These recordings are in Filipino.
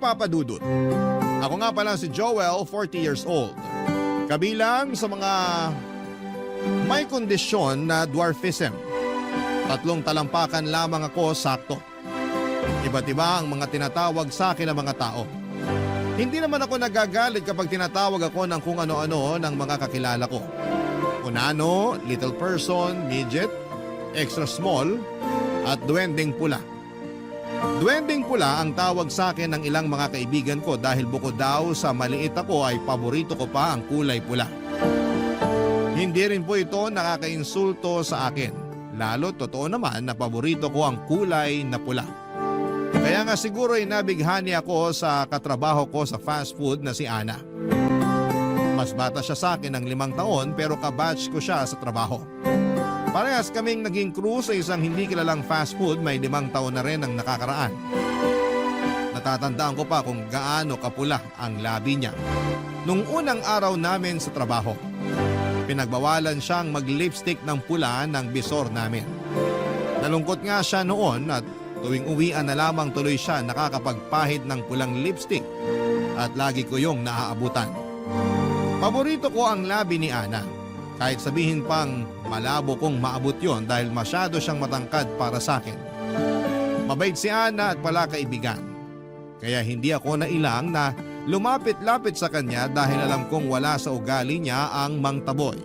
Papa Dudut. Ako nga pala si Joel, 40 years old. Kabilang sa mga may kondisyon na dwarfism. 3 talampakan lamang ako sakto. Iba't iba ang mga tinatawag sa akin ng mga tao. Hindi naman ako nagagalit kapag tinatawag ako ng kung ano-ano ng mga kakilala ko. Unano, little person, midget, extra small, at duwending pula. Duwending pula ang tawag sa akin ng ilang mga kaibigan ko dahil bukod daw sa maliit ako ay paborito ko pa ang kulay pula. Hindi rin po ito nakakainsulto sa akin. Lalo totoo naman na paborito ko ang kulay na pula. Kaya nga siguro ay nabighani ako sa katrabaho ko sa fast food na si Ana. Mas bata siya sa akin ng 5 taon pero kabatch ko siya sa trabaho. Parehas kaming naging crew sa isang hindi kilalang fast food, may 5 taon na rin ang nakakaraan. Natatandaan ko pa kung gaano kapula ang labi niya. Nung unang araw namin sa trabaho, pinagbawalan siyang mag-lipstick ng pula ng bisor namin. Nalungkot nga siya noon at tuwing uwian na lamang tuloy siya nakakapagpahid ng pulang lipstick at lagi ko yung naaabutan. Paborito ko ang labi ni Ana. Kahit sabihin pang malabo kong maabot yon dahil masyado siyang matangkad para sa akin. Mabait si Ana at pala kaibigan. Kaya hindi ako nailang na lumapit-lapit sa kanya dahil alam kong wala sa ugali niya ang mangtaboy.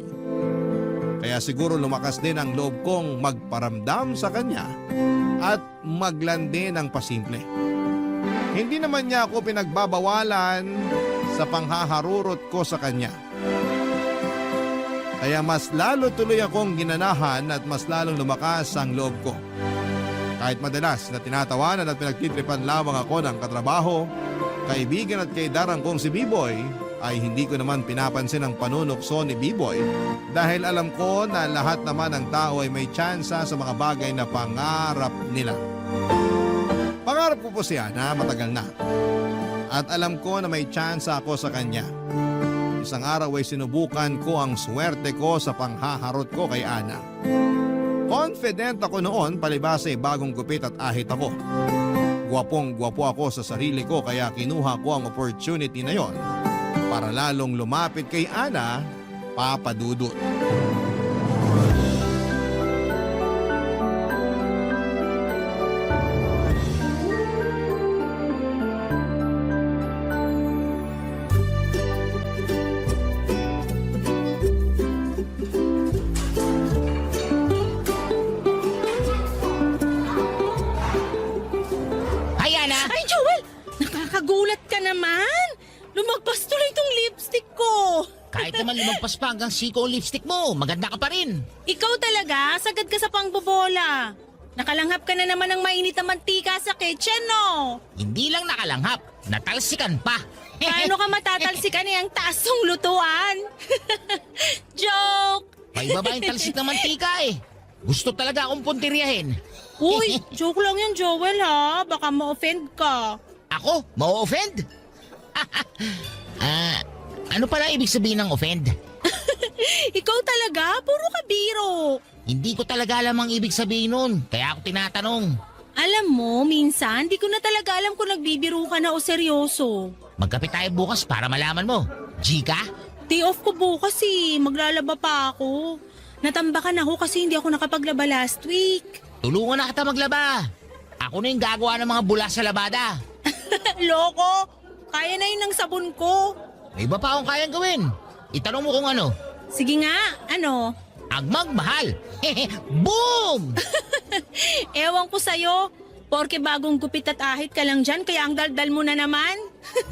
Kaya siguro lumakas din ang loob kong magparamdam sa kanya at maglandi ng pasimple. Hindi naman niya ako pinagbabawalan sa panghaharurot ko sa kanya. Kaya mas lalo tuloy akong ginanahan at mas lalong lumakas ang loob ko. Kahit madalas na tinatawanan at pinagtitripan lamang ako ng katrabaho, kaibigan at kaidarang kong si B-Boy, ay hindi ko naman pinapansin ang panunukso ni B-Boy dahil alam ko na lahat naman ng tao ay may tsansa sa mga bagay na pangarap nila. Pangarap ko po siya na matagal na at alam ko na may tsansa ako sa kanya. Isang araw ay sinubukan ko ang swerte ko sa panghaharot ko kay Ana. Confident ako noon palibasa ay bagong gupit at ahit ako. Gwapong-gwapo ako sa sarili ko kaya kinuha ko ang opportunity na yon para lalong lumapit kay Ana, Papa Dudut. Ay, Joel! Nakakagulat ka naman! Lumagpas tuloy itong lipstick ko! Kahit naman lumagpas pa hanggang siko ang lipstick mo, maganda ka pa rin. Ikaw talaga, sagad ka sa pangbobola. Nakalanghap ka na naman ng mainit na mantika sa kitchen, no? Hindi lang nakalanghap, natalsikan pa. Paano ka matatalsikan ang taas ng lutuan? Joke! Paibaba yung talsik ng mantika eh. Gusto talaga akong puntiryahin. Uy, joke lang yan, Joel, ha? Baka ma-offend ka. Ako? Ma-offend? Ano pala ibig sabihin ng offend? Ikaw talaga, puro ka biro. Hindi ko talaga alam ang ibig sabihin nun, kaya ako tinatanong. Alam mo, minsan, di ko na talaga alam kung nagbibiro ka na o seryoso. Magkape tayo bukas para malaman mo. G ka? Day off ko bukas eh. Maglalaba pa ako. Natambakan ako kasi hindi ako nakapaglaba last week. Tulungan na kita maglaba. Ako na yung gagawa ng mga bula sa labada. Loko! Kaya na yun ng sabon ko. May iba pa akong kayang gawin. Itanong mo kung ano. Sige nga, ano? Agmagmahal. Boom! Ewan ko sa'yo. Porke bagong gupit at ahit ka lang dyan, kaya ang daldal mo na naman.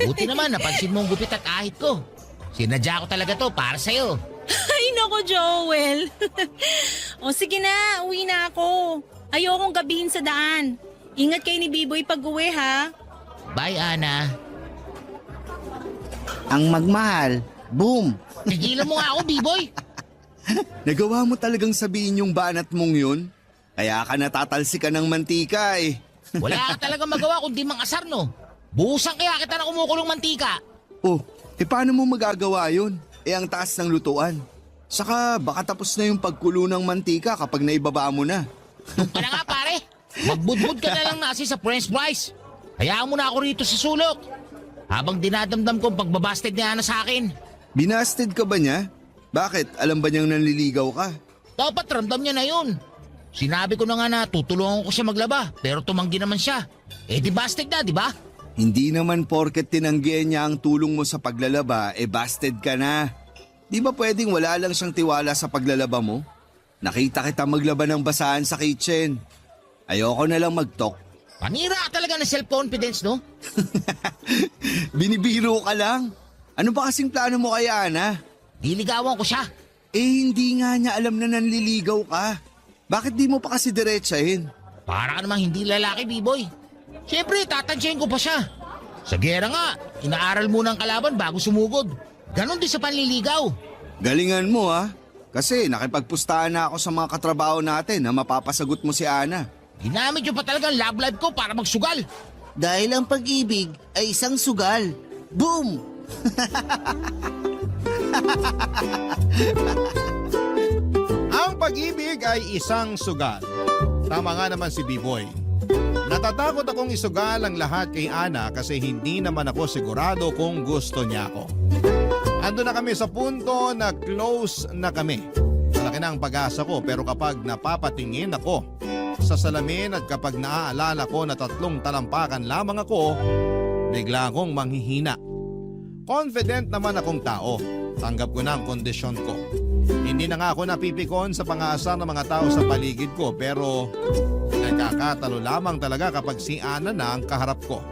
Buti naman, napansin mo ang gupit at ahit ko. Sinadya ko talaga to para sa'yo. Ay, nako, Joel. O sige na, uwi na ako. Ayokong gabihin sa daan. Ingat kayo ni Biboy pag-uwi, ha? Bye, Ana. Ang magmahal. Boom! Tigilan mo nga ako, B-boy. Nagawa mo talagang sabihin yung banat mong yun? Kaya ka natatalsikan ng mantika eh. Wala ka talaga magawa kundi mangasar, no? Buhusan kaya kita ng kumukulong mantika. Oh, paano mo magagawa yun? Ang taas ng lutuan. Saka baka tapos na yung pagkulo ng mantika kapag naibaba mo na. Doon ka na nga, pare. Magbudbud ka na lang nasi sa french fries. Hayaan mo na ako rito sa sulok. Habang dinadamdam ko ang pagbabasted ni Ana sa akin. Binasted ka ba niya? Bakit? Alam ba niyang nanliligaw ka? Dapat ramdam niya na yun. Sinabi ko na nga na tutulungan ko siya maglaba pero tumanggi naman siya. Eh di basted na, di ba? Hindi naman porket tinanggihan niya ang tulong mo sa paglalaba, busted ka na. Di ba pwedeng wala lang siyang tiwala sa paglalaba mo? Nakita kita maglaba ng basahan sa kitchen. Ayoko na lang mag-talk. Panira ka talaga ng self-confidence, no? Binibiro ka lang. Ano ba kasing plano mo kay Ana? Niligawan ko siya. Hindi nga niya alam na nanliligaw ka. Bakit di mo pa kasi diretsahin? Para ka namang hindi lalaki, B-boy. Siyempre, tatansyahin ko pa siya. Sa gera nga, inaaral muna ang kalaban bago sumugod. Ganon din sa panliligaw. Galingan mo ha. Kasi nakipagpustahan na ako sa mga katrabaho natin na mapapasagot mo si Ana. Ginamit yung pa talagang love life ko para magsugal. Dahil ang pag-ibig ay isang sugal. Boom! Ang pag-ibig ay isang sugal. Tama nga naman si B-Boy. Natatakot akong isugal ang lahat kay Ana kasi hindi naman ako sigurado kung gusto niya ako. Ando na kami sa punto na close na kami. Malaki na ang pag-asa ko pero kapag napapatingin ako sa salamin at kapag naaalala ko na 3 talampakan lamang ako, bigla akong manghihina. Confident naman akong tao. Tanggap ko na ang kondisyon ko. Hindi na nga ako napipikon sa pang-aasar ng mga tao sa paligid ko pero nagkakatalo lamang talaga kapag si Ana na ang kaharap ko.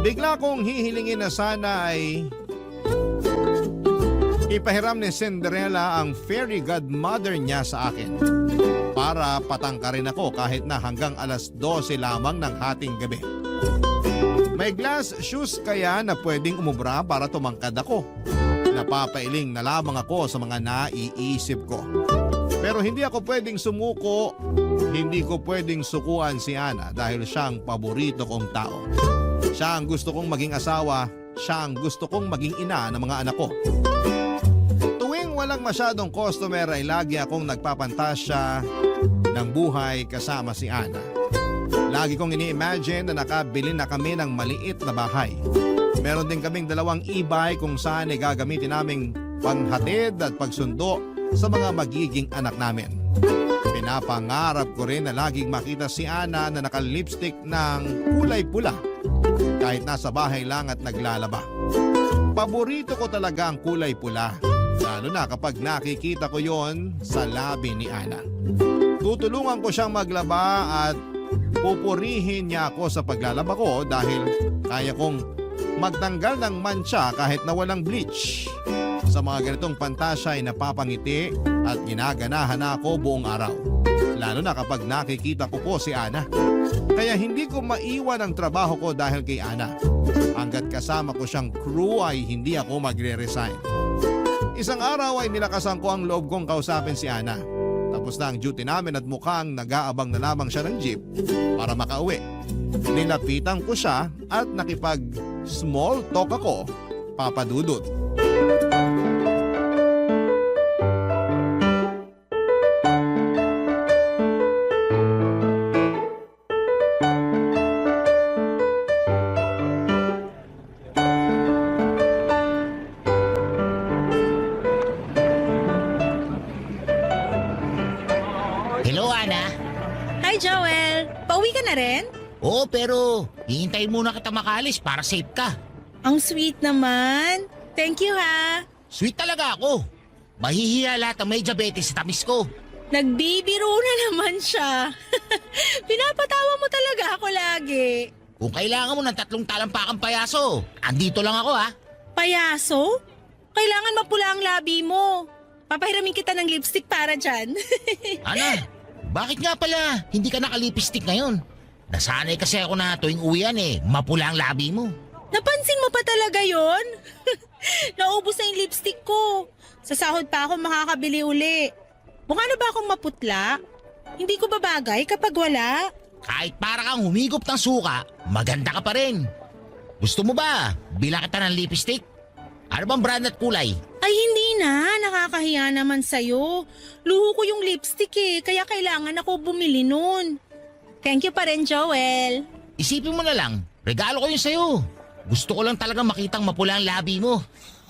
Bigla kong hihilingin na sana ay ipahiram ni Cinderella ang fairy godmother niya sa akin para patangkarin ako kahit na hanggang alas 12 lamang ng hating gabi. May glass shoes kaya na pwedeng umubra para tumangkad ako. Napapailing na lamang ako sa mga naiisip ko. Pero hindi ako pwedeng sumuko, hindi ko pwedeng sukuan si Ana dahil siya ang paborito kong tao. Siya ang gusto kong maging asawa, siya ang gusto kong maging ina ng mga anak ko. Tuwing walang masyadong customer ay lagi akong nagpapantasya ng buhay kasama si Ana. Lagi kong ini-imagine na nakabili na kami ng maliit na bahay. Meron din kaming 2 e-bike kung saan ay gagamitin naming panghatid at pagsundo sa mga magiging anak namin. Pinapangarap ko rin na laging makita si Ana na naka-lipstick ng kulay pula kahit nasa bahay lang at naglalaba. Paborito ko talaga ang kulay pula, lalo na kapag nakikita ko yon sa labi ni Ana. Tutulungan ko siyang maglaba at pupurihin niya ako sa paglalaba ko dahil kaya kong magtanggal ng mancha kahit na walang bleach. Sa mga ganitong pantasya ay napapangiti at ginaganahan ako buong araw. Lalo na kapag nakikita ko po si Ana. Kaya hindi ko maiwan ang trabaho ko dahil kay Ana. Hanggat kasama ko siyang crew ay hindi ako magre-resign. Isang araw ay nilakasan ko ang loob kong kausapin si Ana. Tapos na ang duty namin at mukhang nag-aabang na lamang siya ng jeep para makauwi. Nilapitan ko siya at nakipag-small talk ako, Papa Dudut. Hello, Ana. Hi, Joel. Pauwi ka na rin? Oo, pero hihintayin muna kita makalis para safe ka. Ang sweet naman. Thank you, ha. Sweet talaga ako. Mahihiya lahat ang may diabetes sa tamis ko. Nagbibiro na naman siya. Pinapatawa mo talaga ako lagi. Kung kailangan mo ng 3 talampakang payaso, andito lang ako ha. Payaso? Kailangan mapula ang labi mo. Papahiramin kita ng lipstick para dyan. Ana, bakit nga pala hindi ka nakalipistik ngayon? Nasanay kasi ako na tuwing uwian mapula ang labi mo. Napansin mo pa talaga yon? Naubos na yung lipstick ko. Sa sahod pa ako makakabili uli. Mukha na ba akong maputla? Hindi ko babagay kapag wala. Kahit para kang humigop ng suka, maganda ka pa rin. Gusto mo ba bilang kita ng lipstick? Ano bang brand at kulay? Ay hindi na, nakakahiya naman sa'yo. Luho ko yung lipstick kaya kailangan ako bumili nun. Thank you pa rin, Joel. Isipin mo na lang, regalo ko yun sa'yo. Gusto ko lang talaga makitang mapula ang labi mo.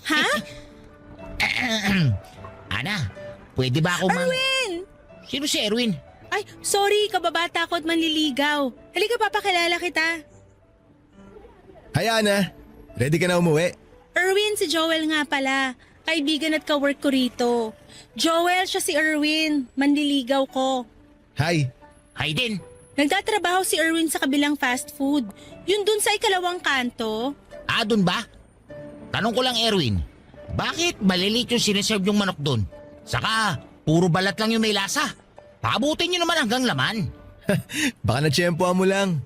Ha? Ana, pwede ba ako Erwin! Sino si Erwin? Ay, sorry, kababata ko at manliligaw. Halika, papakilala kita. Hi Ana, ready ka na umuwi? Erwin, si Joel nga pala. Kaibigan at kawork ko rito. Joel, siya si Erwin. Manliligaw ko. Hi. Hi din. Nagtatrabaho si Erwin sa kabilang fast food. Yun dun sa ikalawang kanto. Dun ba? Tanong ko lang Erwin, bakit malilit yung sineserve yung manok dun? Saka, puro balat lang yung may lasa. Paabutin nyo naman hanggang laman. Baka natsyempohan mo lang.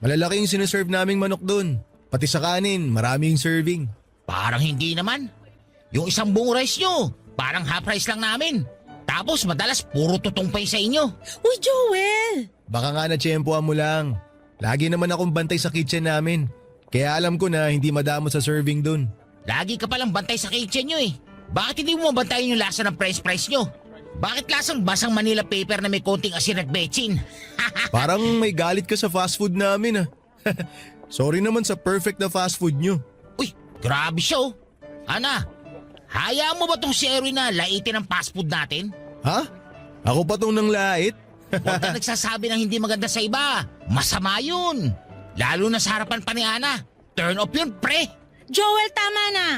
Malalaki yung sineserve naming manok dun. Pati sa kanin, maraming serving. Parang hindi naman. Yung isang buong rice nyo, parang half rice lang namin. Tapos madalas puro tutong pa sa inyo. Uy, Joel! Baka nga natsyempohan mo lang. Lagi naman akong bantay sa kitchen namin. Kaya alam ko na hindi madamot sa serving dun. Lagi ka palang bantay sa kitchen nyo eh. Bakit hindi mo mabantayan yung lasa ng fries nyo? Bakit lasang basang Manila paper na may konting asin at betchin? Parang may galit ka sa fast food namin ah. Sorry naman sa perfect na fast food nyo. Uy, grabe siya oh. Ana, hayaan mo ba tong si Erwin na laitin ang fast food natin? Ha? Ako pa tong nang lait? Huwag ka nagsasabi ng hindi maganda sa iba. Masama yun. Lalo na sa harapan pa ni Ana. Turn off yun, pre. Joel, tama na.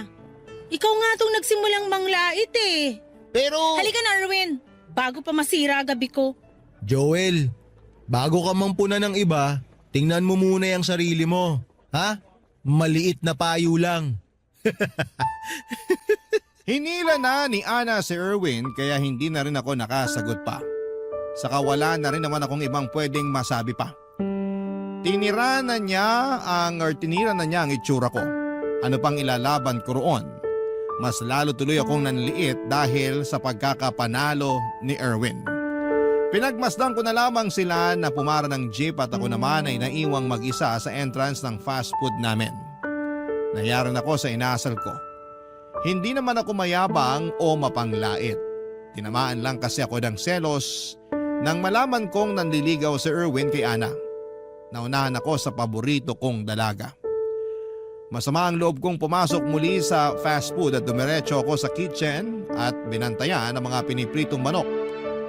Ikaw nga itong nagsimulang manglait eh. Pero... Halika na, Erwin. Bago pa masira gabi ko. Joel, bago ka mampuna ng iba, tingnan mo muna yung sarili mo. Ha? Maliit na payo lang. Hinila na ni Ana si Erwin kaya hindi na rin ako nakasagot pa. Saka wala na rin naman akong ibang pwedeng masabi pa. Tinira na niya ang itsura ko. Ano pang ilalaban ko roon? Mas lalo tuloy akong nanliit dahil sa pagkakapanalo ni Erwin. Pinagmasdan ko na lamang sila na pumara ng jeep at ako naman ay naiwang mag-isa sa entrance ng fast food namin. Nahiyaran ako sa inasal ko. Hindi naman ako mayabang o mapanglait. Tinamaan lang kasi ako ng selos nang malaman kong nanliligaw si Erwin kay Ana. Naunahan ako sa paborito kong dalaga. Masama ang loob kong pumasok muli sa fast food at dumiretso ako sa kitchen at binantayan ang mga pinipritong manok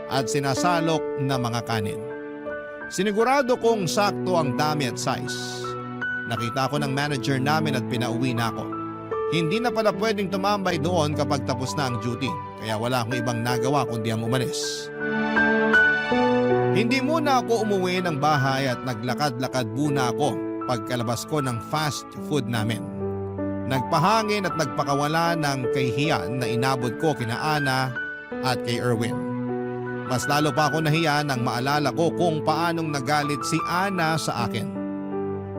at sinasalok na mga kanin. Sinigurado kong sakto ang dami at size. Nakita ko ng manager namin at pinauwi na ako. Hindi na pala pwedeng tumambay doon kapag tapos na ang duty, kaya wala akong ibang nagawa kundi ang umalis. Hindi muna ako umuwi ng bahay at naglakad-lakad muna ako pagkalabas ko ng fast food namin. Nagpahangin at nagpakawala ng kahihiyan na inabot ko kina Ana at kay Erwin. Mas lalo pa ako nahiya nang maalala ko kung paanong nagalit si Ana sa akin.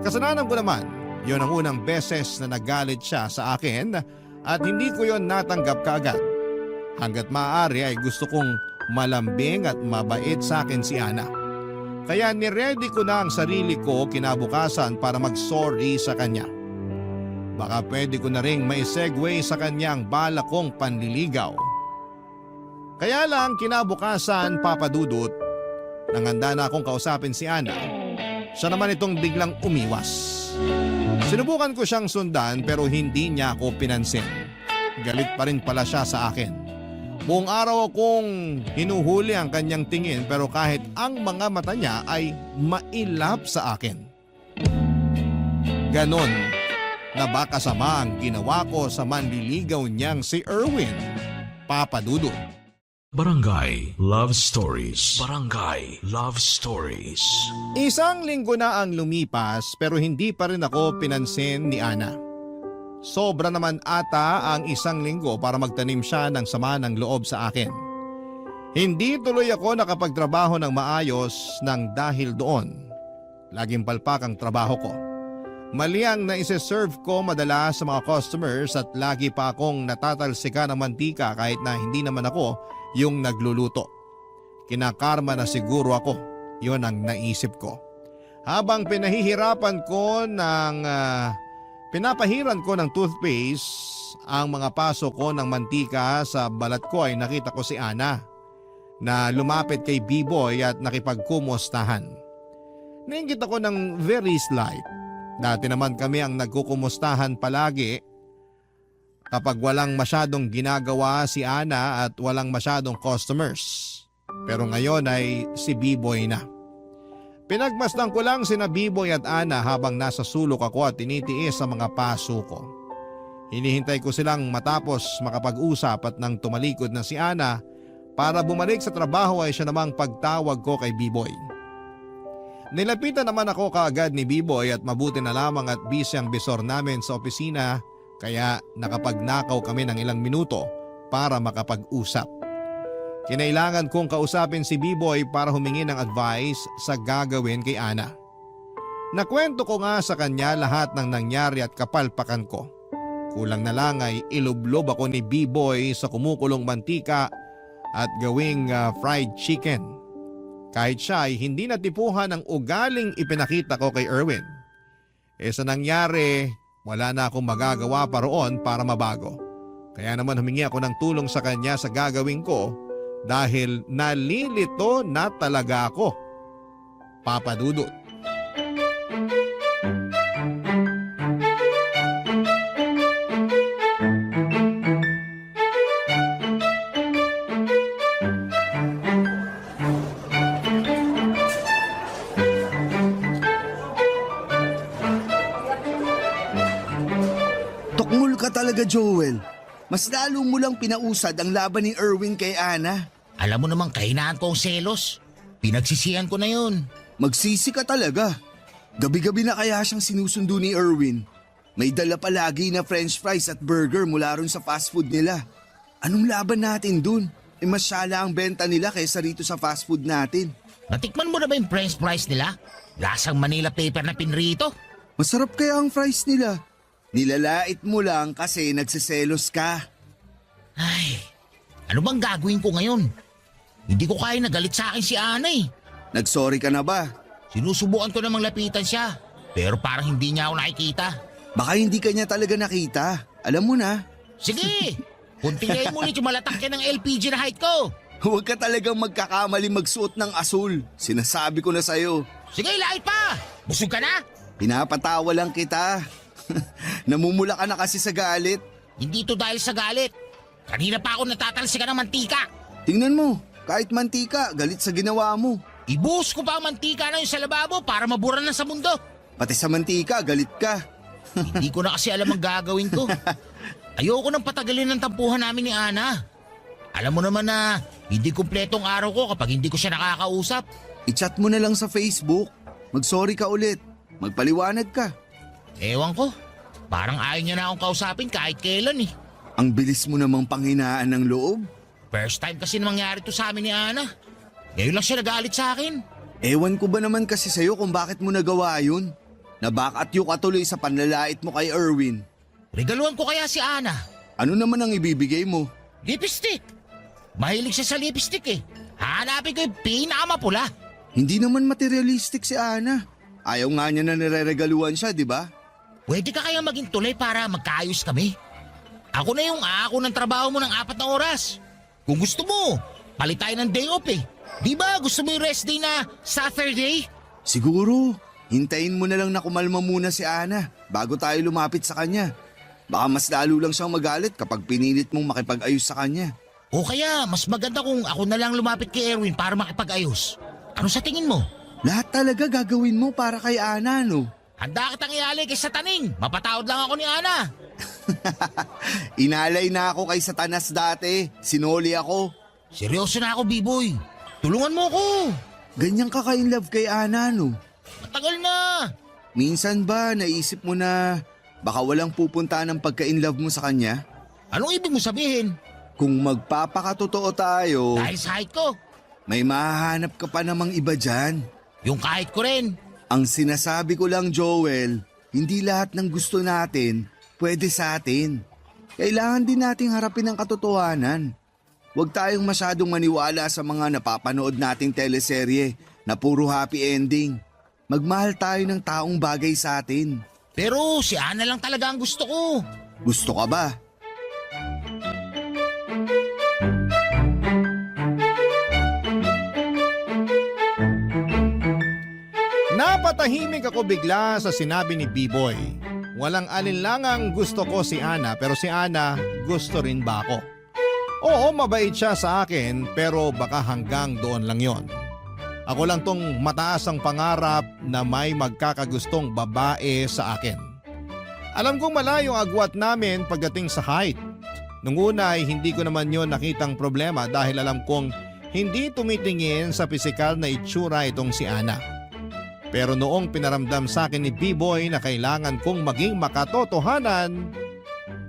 Kasalanan ko naman, yon ang unang beses na nagalit siya sa akin at hindi ko yon natanggap kaagad. Hanggat maaari ay gusto kong malambing at mabait sa akin si Ana. Kaya niready ko na ang sarili ko kinabukasan para mag-sorry sa kanya. Baka pwede ko na ring mai-segue sa kanyang balak kong panliligaw. Kaya lang kinabukasan, Papa Dudut, nang handa na akong kausapin si Ana, siya naman itong biglang umiwas. Sinubukan ko siyang sundan pero hindi niya ako pinansin. Galit pa rin pala siya sa akin. Buong araw akong hinuhuli ang kanyang tingin pero kahit ang mga mata niya ay mailap sa akin. Ganon na ba kasama ang ginawa ko sa manliligaw niyang si Erwin, Papa Dudut? Barangay Love Stories. Barangay Love Stories. Isang linggo na ang lumipas pero hindi pa rin ako pinansin ni Ana. Sobra naman ata ang isang linggo para magtanim siya ng sama ng loob sa akin. Hindi tuloy ako nakapagtrabaho ng maayos nang dahil doon. Laging palpak ang trabaho ko. Mali ang naiseserve ko madalas sa mga customers at lagi pa akong natatalsika ng mantika kahit na hindi naman ako yung nagluluto. Kinakarma na siguro ako. Yun ang naisip ko. Habang pinahihirapan ko pinapahiran ko ng toothpaste ang mga paso ko ng mantika sa balat ko ay nakita ko si Ana na lumapit kay B-Boy at nakipagkumustahan. Nainggit ako ng very slight. Dati naman kami ang nagkukumustahan palagi kapag walang masyadong ginagawa si Ana at walang masyadong customers. Pero ngayon ay si B-Boy na. Pinagmasdan ko lang sina B-Boy at Ana habang nasa sulok ako at tinitiis sa mga paso ko. Hinihintay ko silang matapos makapag-usap at nang tumalikod na si Ana para bumalik sa trabaho ay siya namang pagtawag ko kay B-Boy. Nilapitan naman ako kaagad ni B-Boy at mabuti na lamang at busy ang bisor namin sa opisina kaya nakapagnakaw kami ng ilang minuto para makapag-usap. Kinailangan kong kausapin si B-Boy para humingi ng advice sa gagawin kay Ana. Nakwento ko nga sa kanya lahat ng nangyari at kapalpakan ko. Kulang na lang ay ilublob ako ni B-Boy sa kumukulong mantika at gawing fried chicken. Kahit siya ay hindi natipuhan ng ugaling ipinakita ko kay Erwin. Sa nangyari, wala na akong magagawa pa roon para mabago. Kaya naman humingi ako ng tulong sa kanya sa gagawin ko dahil nalilito na talaga ako. Papa Dudut. Tukmul ka talaga, Joel. Mas lalo mo lang pinausad ang laban ni Erwin kay Ana. Alam mo namang kahinaan ko ang selos. Pinagsisihan ko na yun. Magsisi ka talaga. Gabi-gabi na kaya siyang sinusundo ni Erwin. May dala palagi na french fries at burger mula ron sa fast food nila. Anong laban natin dun? Masyala ang benta nila kaysa rito sa fast food natin. Natikman mo na ba yung french fries nila? Lasang Manila paper na pinrito. Masarap kaya ang fries nila. Nilalait mo lang kasi nagsiselos ka. Ay, ano bang gagawin ko ngayon? Hindi ko kaya nagalit sa akin si Ana eh. Nagsorry ka na ba? Sinusubukan ko namang lapitan siya. Pero parang hindi niya ako nakikita. Baka hindi ka niya talaga nakita. Alam mo na. Sige, kuntingayin mo ulit yung malatak yan ng LPG na height ko. Huwag ka talagang magkakamali magsuot ng asul. Sinasabi ko na sa'yo. Sige, lahit pa! Busog ka na? Pinapatawa lang kita. Namumula ka na kasi sa galit. Hindi to dahil sa galit. Kanina pa ako natatalsikan ng mantika. Tingnan mo, kahit mantika, galit sa ginawa mo. Ibuhos ko pa ang mantika na yun sa lababo para mabura na sa mundo. Pati sa mantika, galit ka. Hindi ko na kasi alam ang gagawin ko. Ayoko nang patagalin ng tampuhan namin ni Ana. Alam mo naman na hindi kumpletong araw ko kapag hindi ko siya nakakausap. I-chat mo na lang sa Facebook. Mag-sorry ka ulit. Magpaliwanag ka. Ewan ko, parang ayaw niya na akong kausapin kahit kailan eh. Ang bilis mo namang panghinaan ng loob. First time kasi nangyari to sa amin ni Ana. Ngayon lang siya nagalit sa akin. Ewan ko ba naman kasi sa'yo kung bakit mo nagawa yun? Nabakatyo ka tuloy sa panlalait mo kay Erwin. Regaluhan ko kaya si Ana. Ano naman ang ibibigay mo? Lipstick. Mahilig siya sa lipstick eh. Hanapin ko yung pinakamapula. Hindi naman materialistic si Ana. Ayaw nga niya na nireregaluhan siya, di ba? Pwede ka kaya maging tulay para magkaayos kami? Ako na yung ako ng trabaho mo ng 4 na oras. Kung gusto mo, palit tayo ng day off eh. Di ba gusto mo yung rest day na Saturday? Siguro. Hintayin mo na lang na kumalma muna si Ana bago tayo lumapit sa kanya. Baka mas lalo lang siyang magalit kapag pinilit mong makipag-ayos sa kanya. O kaya mas maganda kung ako na lang lumapit kay Erwin para makipag-ayos. Ano sa tingin mo? Lahat talaga gagawin mo para kay Ana, no? Handa kitang ialay kay Sataning. Mapatawad lang ako ni Ana. Inalay na ako kay Satanas dati. Sinoli ako. Seryoso na ako, B-Boy. Tulungan mo ako. Ganyan ka ka-in-love kay Ana, no? Matagal na. Minsan ba naisip mo na baka walang pupunta ng pagka-in-love mo sa kanya? Anong ibig mo sabihin? Kung magpapakatotoo tayo, Dahil sa height ko. may mahahanap ka pa namang iba dyan. Yung kahit ko rin. Ang sinasabi ko lang, Joel, hindi lahat ng gusto natin pwede sa atin. Kailangan din nating harapin ang katotohanan. Huwag tayong masyadong maniwala sa mga napapanood nating teleserye na puro happy ending. Magmahal tayo ng taong bagay sa atin. Pero si Ana lang talaga ang gusto ko. Gusto ka ba? Natahimik ako bigla sa sinabi ni B-Boy. Walang alinlangang gusto ko si Ana pero si Ana gusto rin ba ako? Oo, mabait siya sa akin pero baka hanggang doon lang yon. Ako lang tong mataas ang pangarap na may magkakagustong babae sa akin. Alam kong malayo ang agwat namin pagdating sa height. Nung una ay hindi ko naman yon nakitang problema dahil alam kong hindi tumitingin sa pisikal na itsura itong si Ana. Pero noong pinaramdam sa akin ni B-Boy na kailangan kong maging makatotohanan,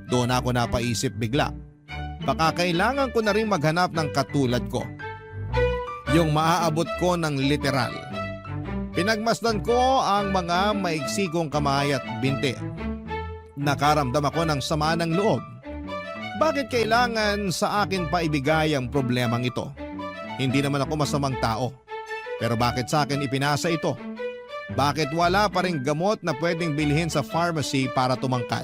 doon ako napaisip bigla. Baka kailangan ko na rin maghanap ng katulad ko. Yung maaabot ko ng literal. Pinagmasdan ko ang mga maiksi kong kamay at binti. Nakaramdam ako ng sama ng loob. Bakit kailangan sa akin pa ibigay ang problemang ito? Hindi naman ako masamang tao. Pero bakit sa akin ipinasa ito? Bakit wala pa rin gamot na pwedeng bilhin sa pharmacy para tumangkad?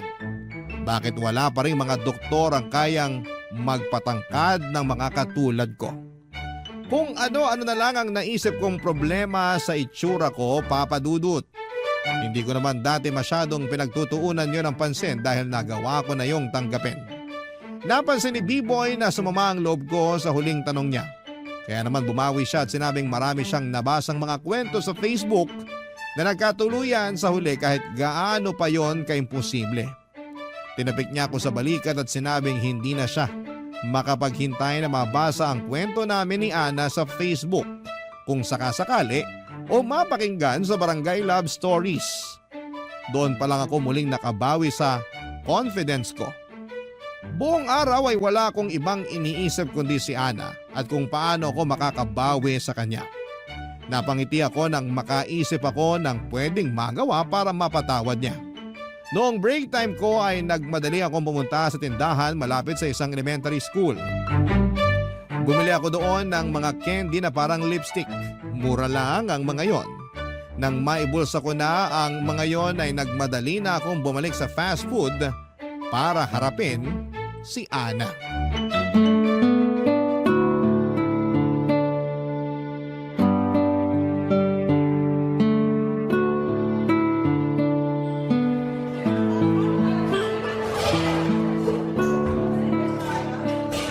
Bakit wala pa rin mga doktor ang kayang magpatangkad ng mga katulad ko? Kung ano-ano na lang ang naisip kong problema sa itsura ko, Papa Dudut. Hindi ko naman dati masyadong pinagtutuunan yon ng pansin dahil nagawa ko na yung tanggapin. Napansin ni B-Boy na sumama ang loob ko sa huling tanong niya. Kaya naman bumawi siya at sinabing marami siyang nabasang mga kwento sa Facebook na nagkatuluyan sa huli kahit gaano pa yon kaimposible. Tinapik niya ako sa balikat at sinabing hindi na siya makapaghintay na mabasa ang kwento namin ni Ana sa Facebook kung sakasakali o mapakinggan sa Barangay Love Stories. Doon pa lang ako muling nakabawi sa confidence ko. Buong araw ay wala akong ibang iniisip kundi si Ana at kung paano ako makakabawi sa kanya. Napangiti ako nang makaisip ako ng pwedeng magawa para mapatawad niya. Noong break time ko ay nagmadali akong pumunta sa tindahan malapit sa isang elementary school. Bumili ako doon ng mga candy na parang lipstick. Mura lang ang mga yon. Nang maibulsa ko na ang mga yon ay nagmadali na akong bumalik sa fast food para harapin si Ana.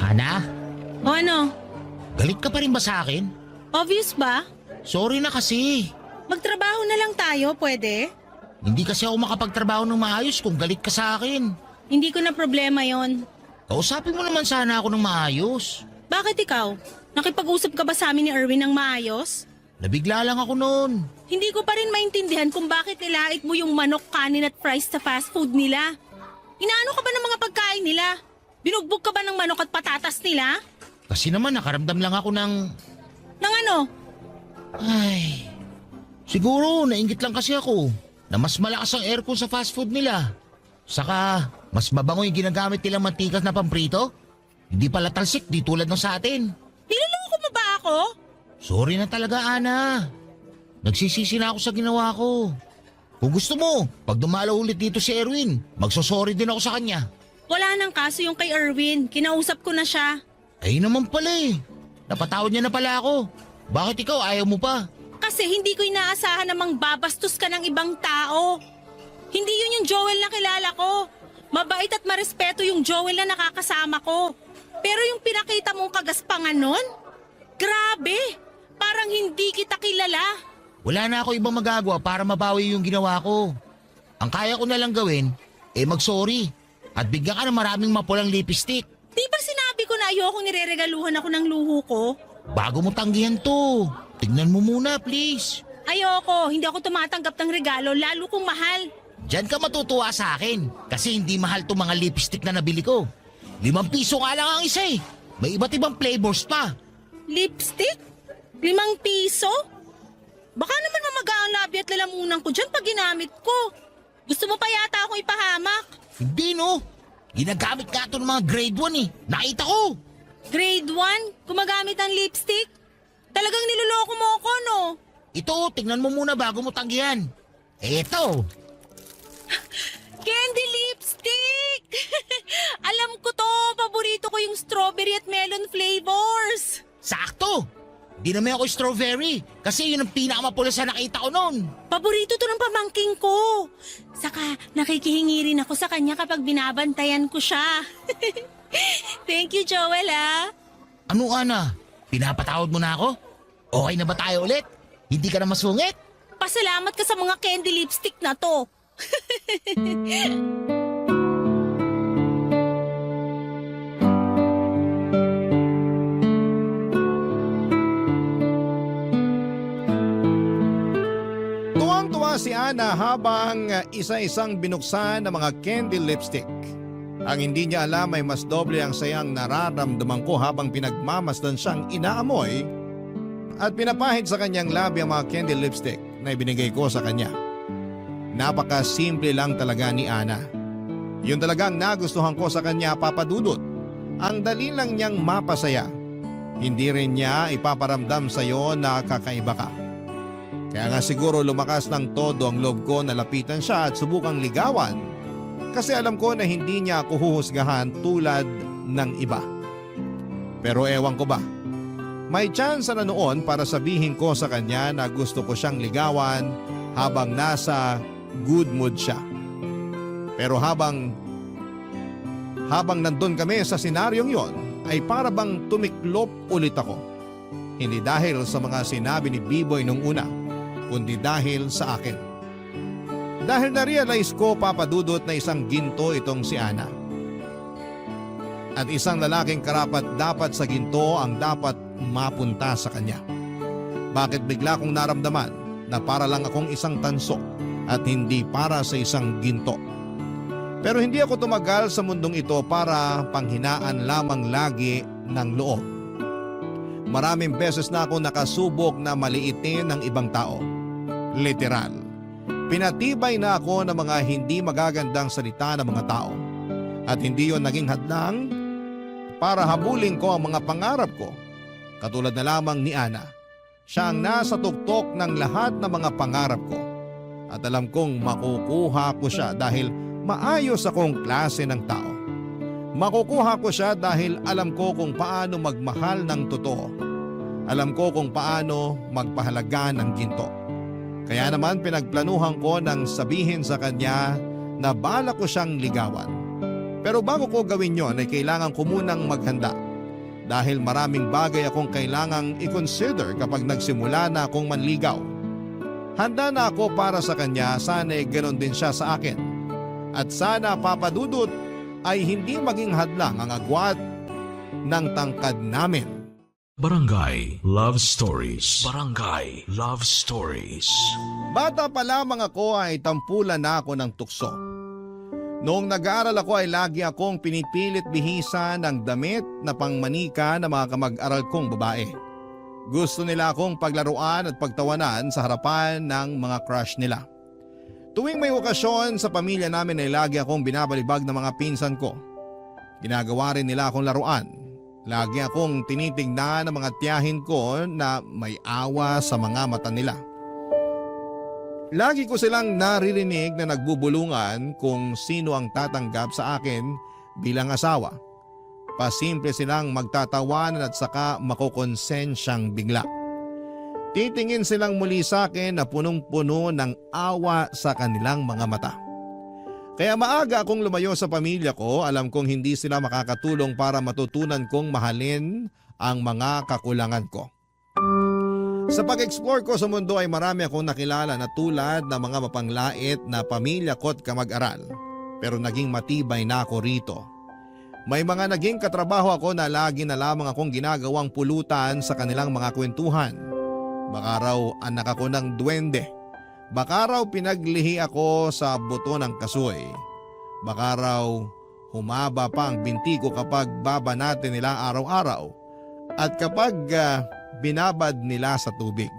Ana, O ano? galit ka pa rin ba sa akin? Obvious ba? Sorry na kasi. Magtrabaho na lang tayo, pwede? Hindi kasi ako makapagtrabaho ng maayos kung galit ka sa akin. Hindi ko na problema yon. Kausapin mo naman sana ako ng maayos. Bakit ikaw? Nakipag-usap ka ba sa amin ni Erwin ng maayos? Nabigla lang ako noon. Hindi ko pa rin maintindihan kung bakit nilait mo yung manok, kanin at fries sa fast food nila. Inaano ka ba ng mga pagkain nila? Binugbog ka ba ng manok at patatas nila? Kasi naman nakaramdam lang ako ng... Nang ano? Ay... Siguro nainggit lang kasi ako na mas malakas ang aircon sa fast food nila. Saka mas mabango yung ginagamit nilang mantikas na pamprito. Hindi pala talsik di tulad ng sa atin. Niloloko mo ba ako? Sorry na talaga, Ana. Nagsisisi na ako sa ginawa ko. Kung gusto mo, pag dumalaw ulit dito si Erwin, magsosorry din ako sa kanya. Wala nang kaso yung kay Erwin. Kinausap ko na siya. Ay naman pala eh. Napatawad niya na pala ako. Bakit ikaw ayaw mo pa? Kasi hindi ko inaasahan namang babastos ka ng ibang tao. Hindi yun yung Joel na kilala ko. Mabait at marespeto yung Joel na nakakasama ko. Pero yung pinakita mong kagaspangan nun? Grabe! Parang hindi kita kilala. Wala na ako ibang magagawa para mabawi yung ginawa ko. Ang kaya ko na lang gawin, mag-sorry. At bigyan ka ng maraming mapulang lipstick. Di ba sinabi ko na ayokong nireregaluhan ako ng luho ko? Bago mo tanggihan to, tignan mo muna please. Ayoko, hindi ako tumatanggap ng regalo lalo kung mahal. Diyan ka matutuwa sa akin kasi hindi mahal to mga lipstick na nabili ko. 5 piso nga lang ang isa eh. May iba't ibang flavors pa. Lipstick? 5 piso? Baka naman mamaga ang labi at lalamunan ko dyan pag ginamit ko. Gusto mo pa yata akong ipahamak? Hindi no. Ginagamit ka ito ng mga grade 1 eh. Nakita ko. Grade 1? Gumagamit ng lipstick? Talagang niloloko mo ako, no? Ito, tingnan mo muna bago mo tanggihan. Eto. Candy lipstick! Alam ko to, paborito ko yung strawberry at melon flavors. Sakto. Di naman ako strawberry kasi yun ang pinakamapula sa nakita ko noon. Paborito to ng pamangking ko. Saka nakikihingi rin ako sa kanya kapag binabantayan ko siya. Thank you, Joel, ah. Ano, Ana? Pinapatawad mo na ako? Okay na ba tayo ulit? Hindi ka na masungit? Pasalamat ka sa mga candy lipstick na to. Tuwang-tuwa si Ana habang isa-isang binuksan ng mga candy lipstick. Ang hindi niya alam ay mas doble ang sayang nararamdaman ko habang pinagmamasdan siyang inaamoy at pinapahid sa kanyang labi ang mga candy lipstick na ibinigay ko sa kanya. Napaka-simple lang talaga ni Ana. Yun talagang nagustuhan ko sa kanya, Papa Dudut. Ang dali lang niyang mapasaya. Hindi rin niya ipaparamdam sa iyo na kakaiba ka. Kaya nga siguro lumakas ng todo ang loob ko na lapitan siya at subukang ligawan. Kasi alam ko na hindi niya ako huhusgahan tulad ng iba. Pero ewan ko ba, may chance na noon para sabihin ko sa kanya na gusto ko siyang ligawan habang nasa good mood siya. Pero habang nandun kami sa senaryong yon, ay para bang tumiklop ulit ako. Hindi dahil sa mga sinabi ni B-Boy nung una, kundi dahil sa akin. Dahil na-realize ko, Papa Dudut, na isang ginto itong si Ana. At isang lalaking karapat dapat sa ginto ang dapat mapunta sa kanya. Bakit bigla kong naramdaman na para lang akong isang tanso at hindi para sa isang ginto? Pero hindi ako tumagal sa mundong ito para panghinaan lamang lagi ng loob. Maraming beses na ako nakasubok na maliitin ng ibang tao. Literal. Pinatibay na ako ng mga hindi magagandang salita ng mga tao. At hindi yon naging hadlang para habulin ko ang mga pangarap ko. Katulad na lamang ni Ana. Siya ang nasa tuktok ng lahat ng mga pangarap ko. At alam kong makukuha ko siya dahil maayos akong klase ng tao. Makukuha ko siya dahil alam ko kung paano magmahal ng totoo. Alam ko kung paano magpahalaga ng ginto. Kaya naman pinagplanuhan ko nang sabihin sa kanya na bala ko siyang ligawan. Pero bago ko gawin yon ay kailangan ko munang maghanda. Dahil maraming bagay akong kailangang i-consider kapag nagsimula na akong manligaw. Handa na ako para sa kanya, sana ay ganon din siya sa akin. At sana, Papa Dudut, ay hindi maging hadlang ang agwat ng tangkad namin. Barangay Love Stories. Barangay Love Stories. Bata pa lamang ako ay tampulan na ako ng tukso. Noong nag-aaral ako ay lagi akong pinipilit bihisan ng damit na pangmanika ng mga kamag-aral kong babae. Gusto nila akong paglaruan at pagtawanan sa harapan ng mga crush nila. Tuwing may okasyon sa pamilya namin ay lagi akong binabalibag ng mga pinsan ko. Ginagawa rin nila akong laruan. Lagi akong tinitingnan ng mga tiyahin ko na may awa sa mga mata nila. Lagi ko silang naririnig na nagbubulungan kung sino ang tatanggap sa akin bilang asawa. Pasimple silang magtatawanan at saka makukonsensyang bigla. Titingin silang muli sa akin na punong-puno ng awa sa kanilang mga mata. Kaya maaga akong lumayo sa pamilya ko, alam kong hindi sila makakatulong para matutunan kong mahalin ang mga kakulangan ko. Sa pag-explore ko sa mundo ay marami akong nakilala na tulad ng mga mapanglait na pamilya ko't kamag-aral. Pero naging matibay na ako rito. May mga naging katrabaho ako na lagi na lamang akong ginagawang pulutan sa kanilang mga kwentuhan. Baka raw anak ako ng duwende. Baka raw pinaglihi ako sa buto ng kasoy. Baka raw humaba pa ang binti ko kapag babanatan nila araw-araw at kapag binabad nila sa tubig.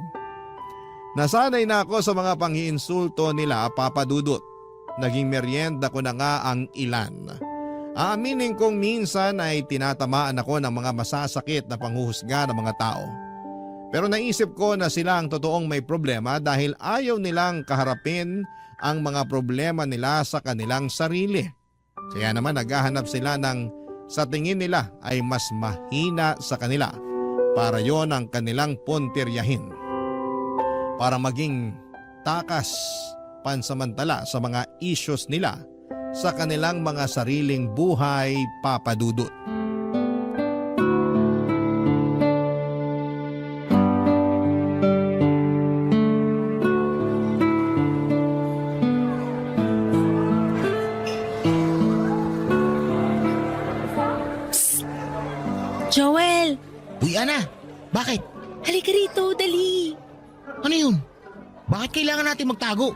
Nasanay na ako sa mga panghiinsulto nila, Papa Dudut. Naging merienda ko na nga ang ilan. Aaminin kong minsan ay tinatamaan ako ng mga masasakit na panghuhusga ng mga tao. Pero naisip ko na sila ang totoong may problema dahil ayaw nilang kaharapin ang mga problema nila sa kanilang sarili. Kaya naman naghahanap sila ng sa tingin nila ay mas mahina sa kanila para yon ang kanilang puntiryahin. Para maging takas pansamantala sa mga issues nila sa kanilang mga sariling buhay, Papa Dudut. Joel, Uy, Ana, bakit? halika rito, dali. Ano yun? Bakit kailangan natin magtago?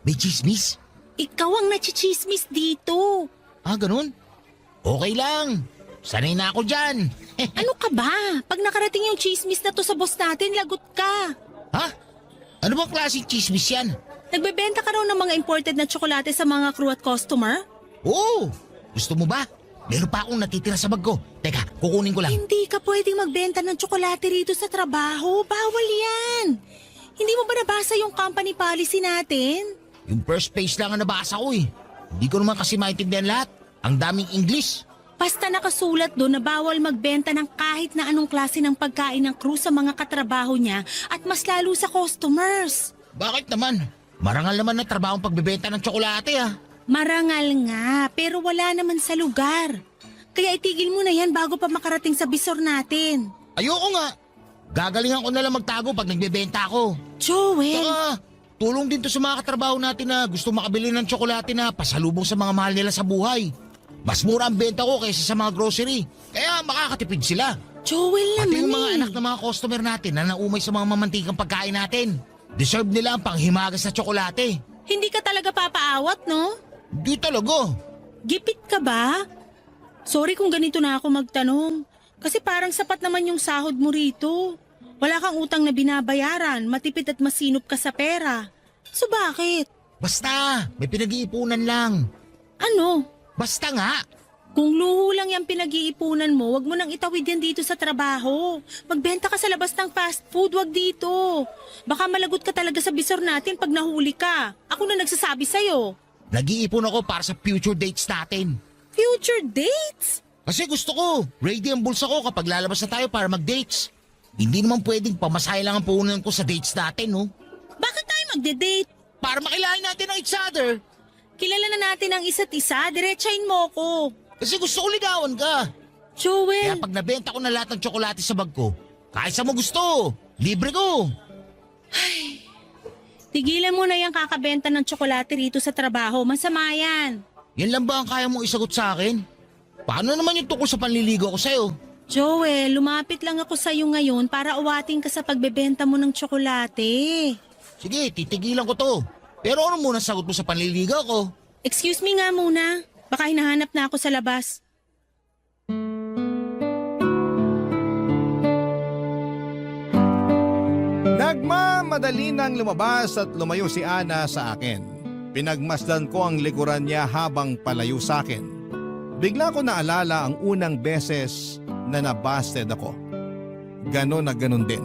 May chismis? Ikaw ang nachichismis dito. Ah, ganun? Okay lang. Sanay na ako dyan. Ano ka ba? Pag nakarating yung chismis na to sa boss natin, lagot ka. Ha? Ano bang klaseng chismis yan? Nagbebenta ka raw ng mga imported na tsokolate sa mga crew at customer? Oo. Gusto mo ba? Meron pa akong natitira sa bag ko. Teka, kukunin ko lang. Hindi ka pwedeng magbenta ng tsokolate rito sa trabaho. Bawal yan. Hindi mo ba nabasa yung company policy natin? Yung first page lang ang nabasa ko eh. Hindi ko naman kasi maintindihan lahat. Ang daming English. Basta nakasulat doon na bawal magbenta ng kahit na anong klase ng pagkain ng crew sa mga katrabaho niya at mas lalo sa customers. Bakit naman? Marangal naman na trabaho ang pagbebenta ng tsokolate ah. Marangal nga, pero wala naman sa lugar. Kaya itigil mo na yan bago pa makarating sa bisor natin. Ayoko nga. Gagalingan ko na lang magtago pag nagbebenta ako. Joel, Saka, tulong din to sa mga katrabaho natin na gusto makabili ng tsokolate na pasalubong sa mga mahal nila sa buhay. Mas mura ang benta ko kaysa sa mga grocery. Kaya makakatipid sila. Joel Pati naman yung mga eh. anak ng mga customer natin na naumay sa mga mamantikang pagkain natin. Deserve nila ang panghimagas na tsokolate. Hindi ka talaga papaawat, no? Di talaga. Gipit ka ba? Sorry kung ganito na ako magtanong. Kasi parang sapat naman yung sahod mo rito. Wala kang utang na binabayaran, matipid at masinop ka sa pera. So bakit? Basta, may pinag-iipunan lang. Ano? Basta nga. Kung luho lang yung pinag-iipunan mo, wag mo nang itawid yan dito sa trabaho. Magbenta ka sa labas ng fast food, wag dito. Baka malagot ka talaga sa bisor natin pag nahuli ka. Ako na nagsasabi sa'yo. Nag-iipon ako para sa future dates natin. Future dates? Kasi gusto ko, ready ang bulsa ko kapag lalabas na tayo para mag-dates. Hindi naman pwedeng pamasahe lang ang puhunan ko sa dates natin, no? Bakit tayo magde-date? Para makilain natin ang each other. Kilala na natin ang isa't isa, diretsahin mo ko. Kasi gusto ko ligawan ka. Kaya Joel, pag nabenta ko na lahat ng tsokolate sa bag ko, kahit sa mo gusto, libre ko. tigilan mo na yung kakabenta ng tsokolate rito sa trabaho. Masama yan. Yan lang ba ang kaya mong isagot sa akin? Paano naman yung tungkol sa panliligaw ko sa'yo? Joel, lumapit lang ako sa'yo ngayon para awatin ka sa pagbebenta mo ng tsokolate. Sige, titigilan ko to. Pero ano muna sagot mo sa panliligaw ko? Excuse me nga muna. Baka hinahanap na ako sa labas. Nagmamadali nang lumabas at lumayo si Ana sa akin. Pinagmasdan ko ang likuran niya habang palayo sa akin. Bigla ko naalala ang unang beses na nabasted ako. Ganon na ganon din.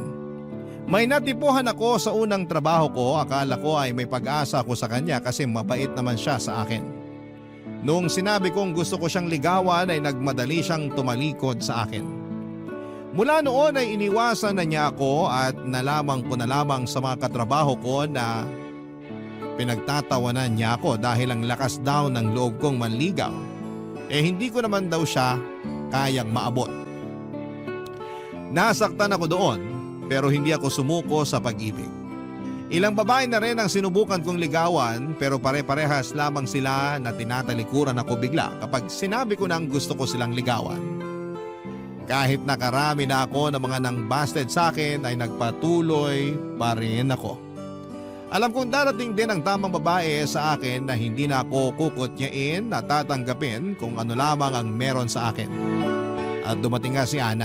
May natipuhan ako sa unang trabaho ko, akala ko ay may pag-asa ako sa kanya kasi mabait naman siya sa akin. Noong sinabi kong gusto ko siyang ligawan ay nagmadali siyang tumalikod sa akin. Mula noon ay iniwasan na niya ako at nalaman ko na lamang sa mga katrabaho ko na pinagtatawanan niya ako dahil ang lakas daw ng loob kong manligaw. Hindi ko naman daw siya kayang maabot. Nasaktan ako doon pero hindi ako sumuko sa pag-ibig. Ilang babae na rin ang sinubukan kong ligawan pero pare-parehas lamang sila na tinatalikuran ako bigla kapag sinabi ko nang gusto ko silang ligawan. Kahit nakarami na ako ng mga nang busted sa akin ay nagpatuloy pa rin ako. Alam kong darating din ang tamang babae sa akin na hindi na ako kukutyain at tatanggapin kung ano lamang ang meron sa akin. At dumating nga si Ana.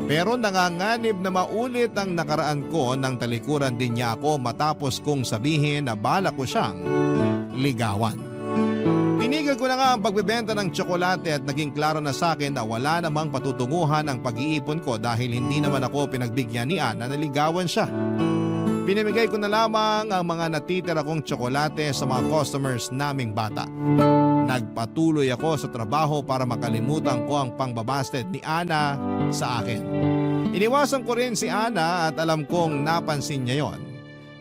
Pero nanganganib na maulit ang nakaraan ko nang talikuran din niya ako matapos kong sabihin na bala ko siyang ligawan. Tinigil ko na nga ang pagbebenta ng tsokolate at naging klaro na sa akin na wala namang patutunguhan ang pag-iipon ko dahil hindi naman ako pinagbigyan ni Ana na ligawan siya. Pinamigay ko na lamang ang mga natitira kong tsokolate sa mga customers naming bata. Nagpatuloy ako sa trabaho para makalimutan ko ang pangbabasted ni Ana sa akin. Iniwasan ko rin si Ana at alam kong napansin niya yon.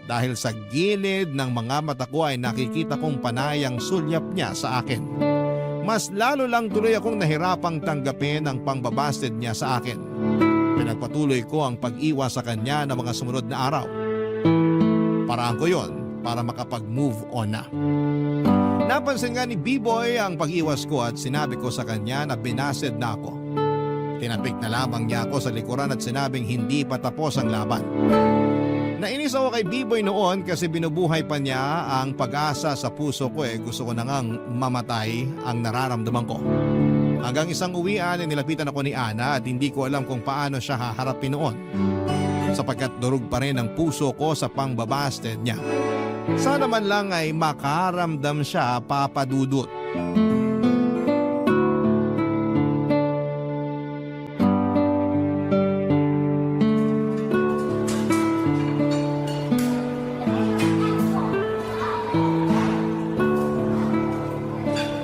Dahil sa gilid ng mga mata ko ay nakikita kong panayang sulyap niya sa akin. Mas lalo lang tuloy akong nahirapang tanggapin ang pangbabasted niya sa akin. Pinagpatuloy ko ang pag-iwas sa kanya ng mga sumunod na araw. Paraan ko yon para makapag-move on na. Napansin nga ni B-Boy ang pag-iwas ko at sinabi ko sa kanya na binasted na ako. Tinapik na lamang niya ako sa likuran at sinabing hindi pa tapos ang laban. Nainis ako kay B-Boy noon kasi binubuhay pa niya ang pag-asa sa puso ko gusto ko na ngang mamatay ang nararamdaman ko. Hanggang isang uwian nilapitan ako ni Ana at hindi ko alam kung paano siya haharapin noon. Sapagkat durog pa rin ang puso ko sa pangbabasted niya. Sana man lang ay makaramdam siya, Papa Dudut.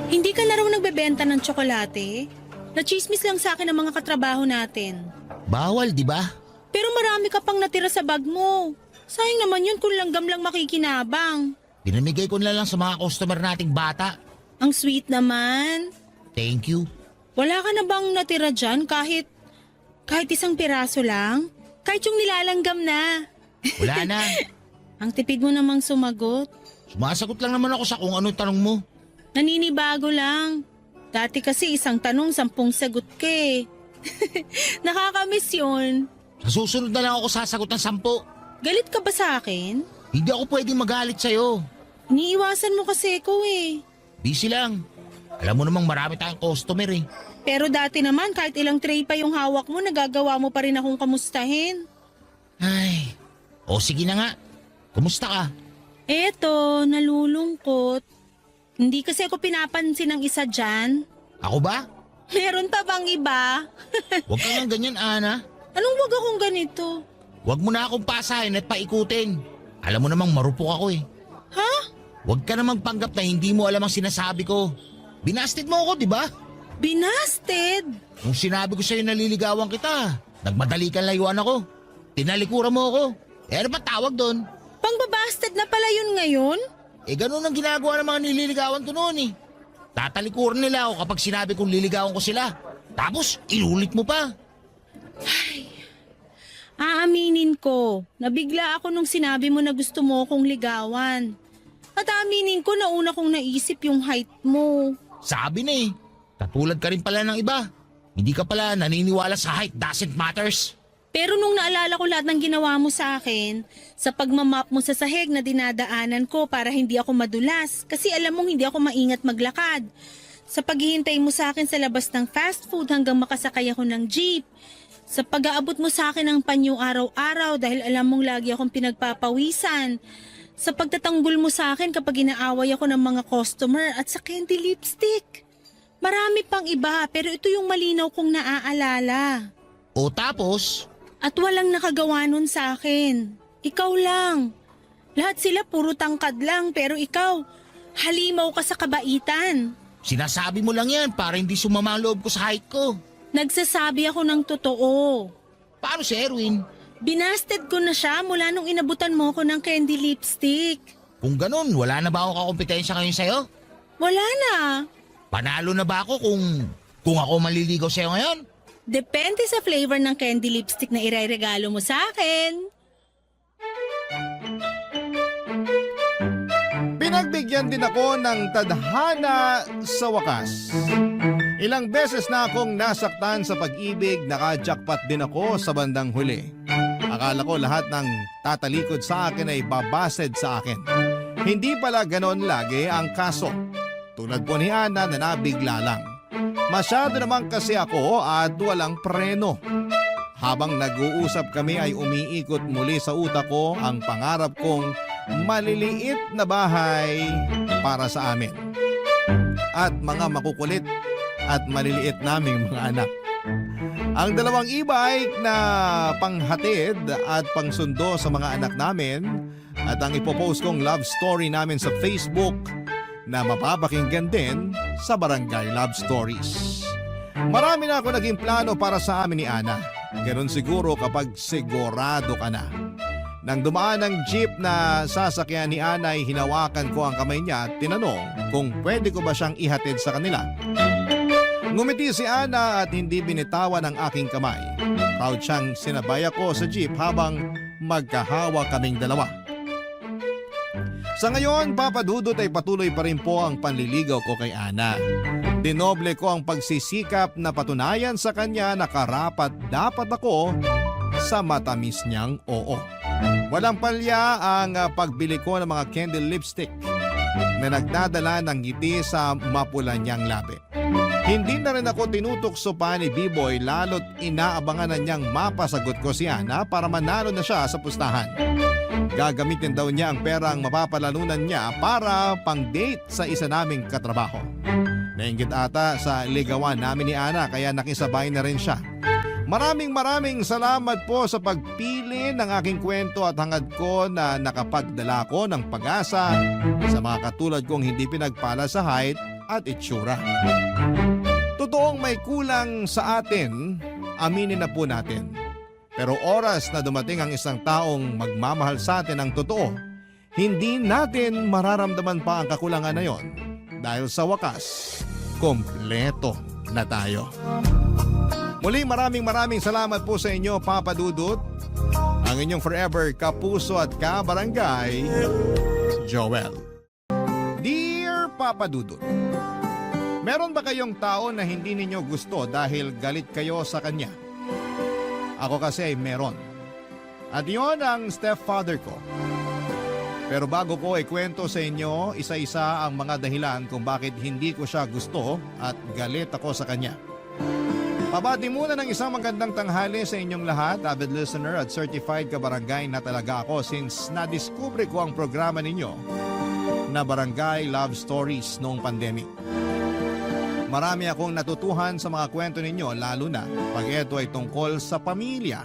Hindi ka na raw nagbebenta ng tsokolate? Nachismis lang sa akin ang mga katrabaho natin. Bawal, di ba? Pero marami ka pang natira sa bag mo. Sayang naman yun kung langgam lang makikinabang. Pinamigay ko na lang sa mga customer nating bata. Ang sweet naman. Thank you. Wala ka na bang natira dyan kahit isang piraso lang? Kahit yung nilalanggam na. Wala na. Ang tipid mo namang sumagot. Sumasagot lang naman ako sa kung anong tanong mo. Naninibago lang. Dati kasi isang tanong 10 sagot ka eh. Nakakamiss yun. Sa susunod na lang ako sasagot ng 10. Galit ka ba sa akin? Hindi ako pwedeng magalit sa'yo. Iniiwasan mo kasi ko eh. Busy lang. Alam mo namang marami tayong customer eh. Pero dati naman kahit ilang tray pa yung hawak mo, nagagawa mo pa rin akong kamustahin. Ay, o sige na nga. Kumusta ka? Eto, nalulungkot. Hindi kasi ako pinapansin ng isa dyan. Ako ba? Meron pa bang iba? Huwag ka nga ganyan, Ana. Anong wag akong ganito? Huwag mo na akong pasahin at paikutin. Alam mo namang marupok ako eh. Ha? Huwag ka namang panggap na hindi mo alam ang sinasabi ko. Binasted mo ako, di ba? Binasted? Nung sinabi ko sa'yo naliligawan kita, nagmadali kang layuan ako. Tinalikuran mo ako. Ano ba tawag doon? Pangbabasted na pala yun ngayon? Ganun ang ginagawa ng mga nililigawan ko noon eh. Tatalikuran nila ako kapag sinabi kong liligawan ko sila. Tapos, inulit mo pa. Aaminin ko, nabigla ako nung sinabi mo na gusto mo akong ligawan. At aaminin ko na una kong naisip yung height mo. Sabi na eh. Katulad ka rin pala ng iba. Hindi ka pala naniniwala sa height doesn't matters. Pero nung naalala ko lahat ng ginawa mo sa akin, sa pagmamap mo sa sahig na dinadaanan ko para hindi ako madulas, kasi alam mong hindi ako maingat maglakad. Sa paghihintay mo sa akin sa labas ng fast food hanggang makasakay ako ng jeep. Sa pag-aabot mo sa akin ng panyo araw-araw dahil alam mong lagi akong pinagpapawisan. Sa pagtatanggol mo sa akin kapag inaaway ako ng mga customer at sa candy lipstick. Marami pang iba pero ito yung malinaw kong naaalala. O tapos? At walang nakagawa nun sa akin. Ikaw lang. Lahat sila puro tangkad lang pero ikaw, halimaw ka sa kabaitan. Sinasabi mo lang yan para hindi sumama ang loob ko sa height ko. Nagsasabi ako ng totoo. Paano si Erwin? Binasted ko na siya mula nung inabutan mo ko ng candy lipstick. Kung ganun, wala na ba akong kakompetensya ngayon sa'yo? Wala na. Panalo na ba ako kung ako maliligaw sa'yo ngayon? Depende sa flavor ng candy lipstick na ireregalo mo sa akin. Pinagbigyan din ako ng tadhana sa wakas. Ilang beses na akong nasaktan sa pag-ibig, naka-jackpot din ako sa bandang huli. Akala ko lahat ng tatalikod sa akin ay babasted sa akin. Hindi pala ganon lagi ang kaso. Tulad po ni Ana na nabigla lang. Masyado naman kasi ako at walang preno. Habang nag-uusap kami ay umiikot muli sa utak ko ang pangarap kong maliliit na bahay para sa amin. At mga makukulit at maliliit naming mga anak. Ang dalawang e-bike na panghatid at pangsundo sa mga anak namin at ang ipopost kong love story namin sa Facebook na mapapakinggan din sa Barangay Love Stories. Marami na ako naging plano para sa amin ni Ana. Ganon siguro kapag sigurado ka na. Nang dumaan ang jeep na sasakyan ni Ana ay hinawakan ko ang kamay niya at tinanong kung pwede ko ba siyang ihatid sa kanila. Ngumiti si Ana at hindi binitawan ang aking kamay. Proud siyang sinabay ako sa jeep habang magkahawa kaming dalawa. Sa ngayon, Papa Dudut ay patuloy pa rin po ang panliligaw ko kay Ana. Dinoble ko ang pagsisikap na patunayan sa kanya na karapat dapat ako sa matamis niyang oo. Walang palya ang pagbili ko ng mga candle lipstick na nagdadala ng ngiti sa mapula niyang labi. Hindi na rin ako tinutokso pa ni B-Boy lalo't inaabangan na niyang mapasagot ko si Ana para manalo na siya sa pustahan. Gagamitin daw niya ang perang mapapalalunan niya para pang-date sa isa naming katrabaho. Nainggit ata sa ligawan namin ni Ana kaya nakisabay na rin siya. Maraming salamat po sa pagpili ng aking kwento at hangad ko na nakapagdala ko ng pag-asa sa mga katulad kong hindi pinagpala sa height at itsura. Totoong may kulang sa atin, aminin na po natin. Pero oras na dumating ang isang taong magmamahal sa atin ng totoo, hindi natin mararamdaman pa ang kakulangan na yon dahil sa wakas, kompleto na tayo. Muli maraming salamat po sa inyo, Papa Dudut. Ang inyong forever kapuso at kabarangay, Joel. Dear Papa Dudut, meron ba kayong tao na hindi ninyo gusto dahil galit kayo sa kanya? Ako kasi ay meron. At yon ang stepfather ko. Pero bago ko ikwento sa inyo, isa-isa ang mga dahilan kung bakit hindi ko siya gusto at galit ako sa kanya. Pabati muna ng isang magandang tanghali sa inyong lahat, avid listener at certified kabarangay na talaga ako since nadiskubre ko ang programa ninyo na Barangay Love Stories noong pandemic. Marami akong natutuhan sa mga kwento ninyo lalo na pag ito ay tungkol sa pamilya.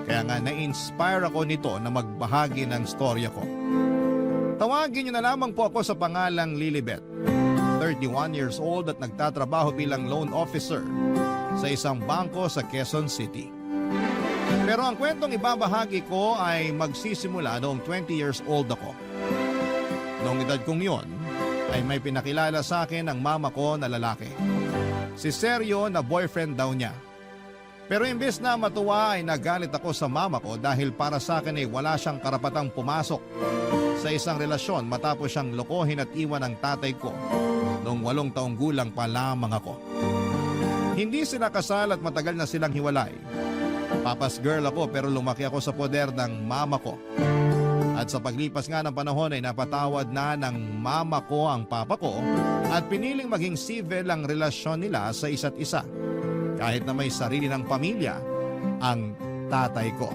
Kaya nga na-inspire ako nito na magbahagi ng storya ko. Tawagin niyo na lamang po ako sa pangalang Lilibet, 31 years old at nagtatrabaho bilang loan officer sa isang bangko sa Quezon City. Pero ang kwentong ibabahagi ko ay magsisimula noong 20 years old ako. Noong edad kong yon, ay may pinakilala sa akin ang mama ko na lalaki. Si Sergio na boyfriend daw niya. Pero imbes na matuwa ay nagalit ako sa mama ko dahil para sa akin ay wala siyang karapatang pumasok sa isang relasyon matapos siyang lokohin at iwan ang tatay ko noong 8 taong gulang pa lamang ako. Hindi sila kasal at matagal na silang hiwalay. Papa's girl ako pero lumaki ako sa poder ng mama ko. At sa paglipas nga ng panahon ay napatawad na ng mama ko ang papa ko at piniling maging civil ang relasyon nila sa isa't isa. Kahit na may sarili ng pamilya ang tatay ko.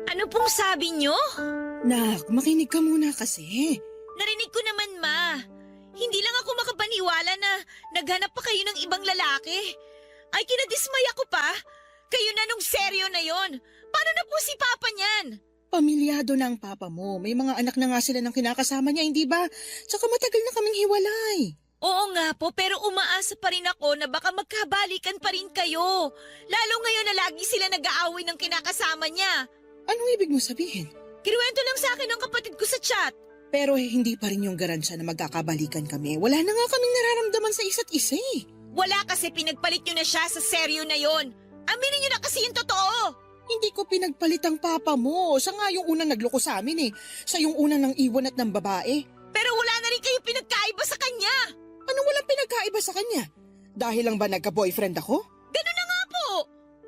Ano pong sabi nyo? Nak, makinig ka muna kasi. Narinig ko naman, Ma. Hindi lang ako makapaniwala na naghanap pa kayo ng ibang lalaki. Ay, kinadismay ako pa. Kayo na nung seryo na yon. Paano na po si Papa niyan? Pamilyado na ang papa mo. May mga anak na nga sila ng kinakasama niya, hindi ba? Tsaka matagal na kaming hiwalay. Oo nga po, pero umaasa pa rin ako na baka magkabalikan pa rin kayo. Lalo ngayon na lagi sila nag-aaway ng kinakasama niya. Anong ibig mo sabihin? Kinuwento lang sa akin ng kapatid ko sa chat. Pero hindi pa rin yung garansya na magkakabalikan kami. Wala na nga kaming nararamdaman sa isa't isa eh. Wala kasi pinagpalit nyo na siya sa seryo na yon. Aminin nyo na kasi yung totoo. Hindi ko pinagpalit ang papa mo. Siya nga yung unang nagloko sa amin eh. Siya yung unang nang iwan at ng babae. Pero wala na rin kayo pinagkaiba sa kanya. Anong walang pinagkaiba sa kanya? Dahil lang ba nagka-boyfriend ako? Ganun na nga po.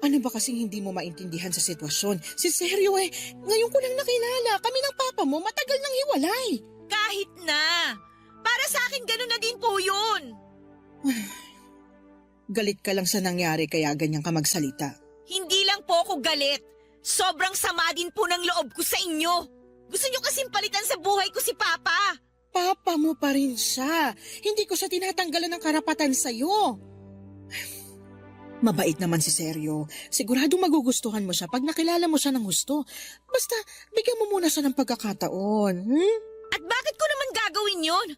Ano ba kasing hindi mo maintindihan sa sitwasyon? Si Sergio eh, ngayon ko lang nakilala. Kami ng papa mo matagal nang hiwalay. Kahit na. Para sa akin ganun na din po yun. Galit ka lang sa nangyari kaya ganyan ka magsalita. po ako galit. Sobrang sama din po ng loob ko sa inyo. Gusto nyo kasing palitan sa buhay ko si Papa. Papa mo pa rin siya. Hindi ko siya tinatanggalan ng karapatan sa'yo. Mabait naman si Sergio. Sigurado magugustuhan mo siya pag nakilala mo siya ng gusto. Basta, bigyan mo muna siya ng pagkakataon. At bakit ko naman gagawin yun?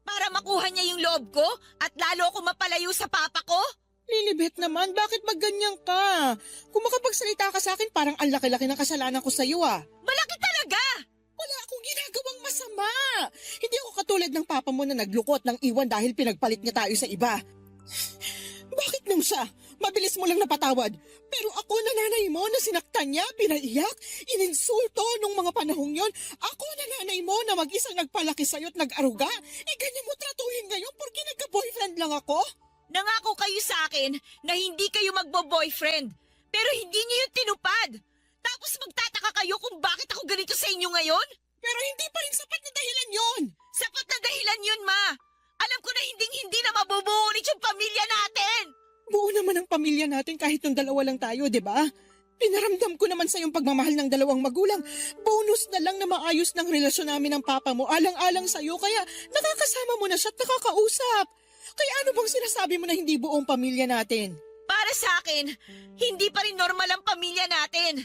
Para makuha niya yung loob ko at lalo ako mapalayo sa Papa ko? Lilibet naman, bakit magganyan ka? Kung makapagsalita ka sa akin, parang ang laki-laki ng kasalanan ko sa'yo ah. Malaki talaga! Wala akong ginagawang masama. Hindi ako katulad ng papa mo na naglukot ng iwan dahil pinagpalit niya tayo sa iba. Bakit nang siya? Mabilis mo lang napatawad. Pero ako na nanay mo na sinaktan niya, pinaiyak, ininsulto nung mga panahong yon. Ako na nanay mo na mag-isang nagpalaki sa'yo at nag-aruga. Ganyan mo tratuhin ngayon porque nagka-boyfriend lang ako? Nangako kayo sa akin na hindi kayo magbo-boyfriend. Pero hindi niyo yun tinupad. Tapos magtataka kayo kung bakit ako ganito sa inyo ngayon? Pero hindi pa rin sapat na dahilan yon. Sapat na dahilan yun, Ma. Alam ko na hindi na mabubuo ulit yung pamilya natin. Buo naman ang pamilya natin kahit nung dalawa lang tayo, di ba? Pinaramdam ko naman sa yung pagmamahal ng dalawang magulang. Bonus na lang na maayos ng relasyon namin ng papa mo. Alang-alang sa'yo, kaya nakakasama mo na siya at nakakausap. Kaya ano bang sinasabi mo na hindi buong pamilya natin? Para sa akin, hindi pa rin normal ang pamilya natin.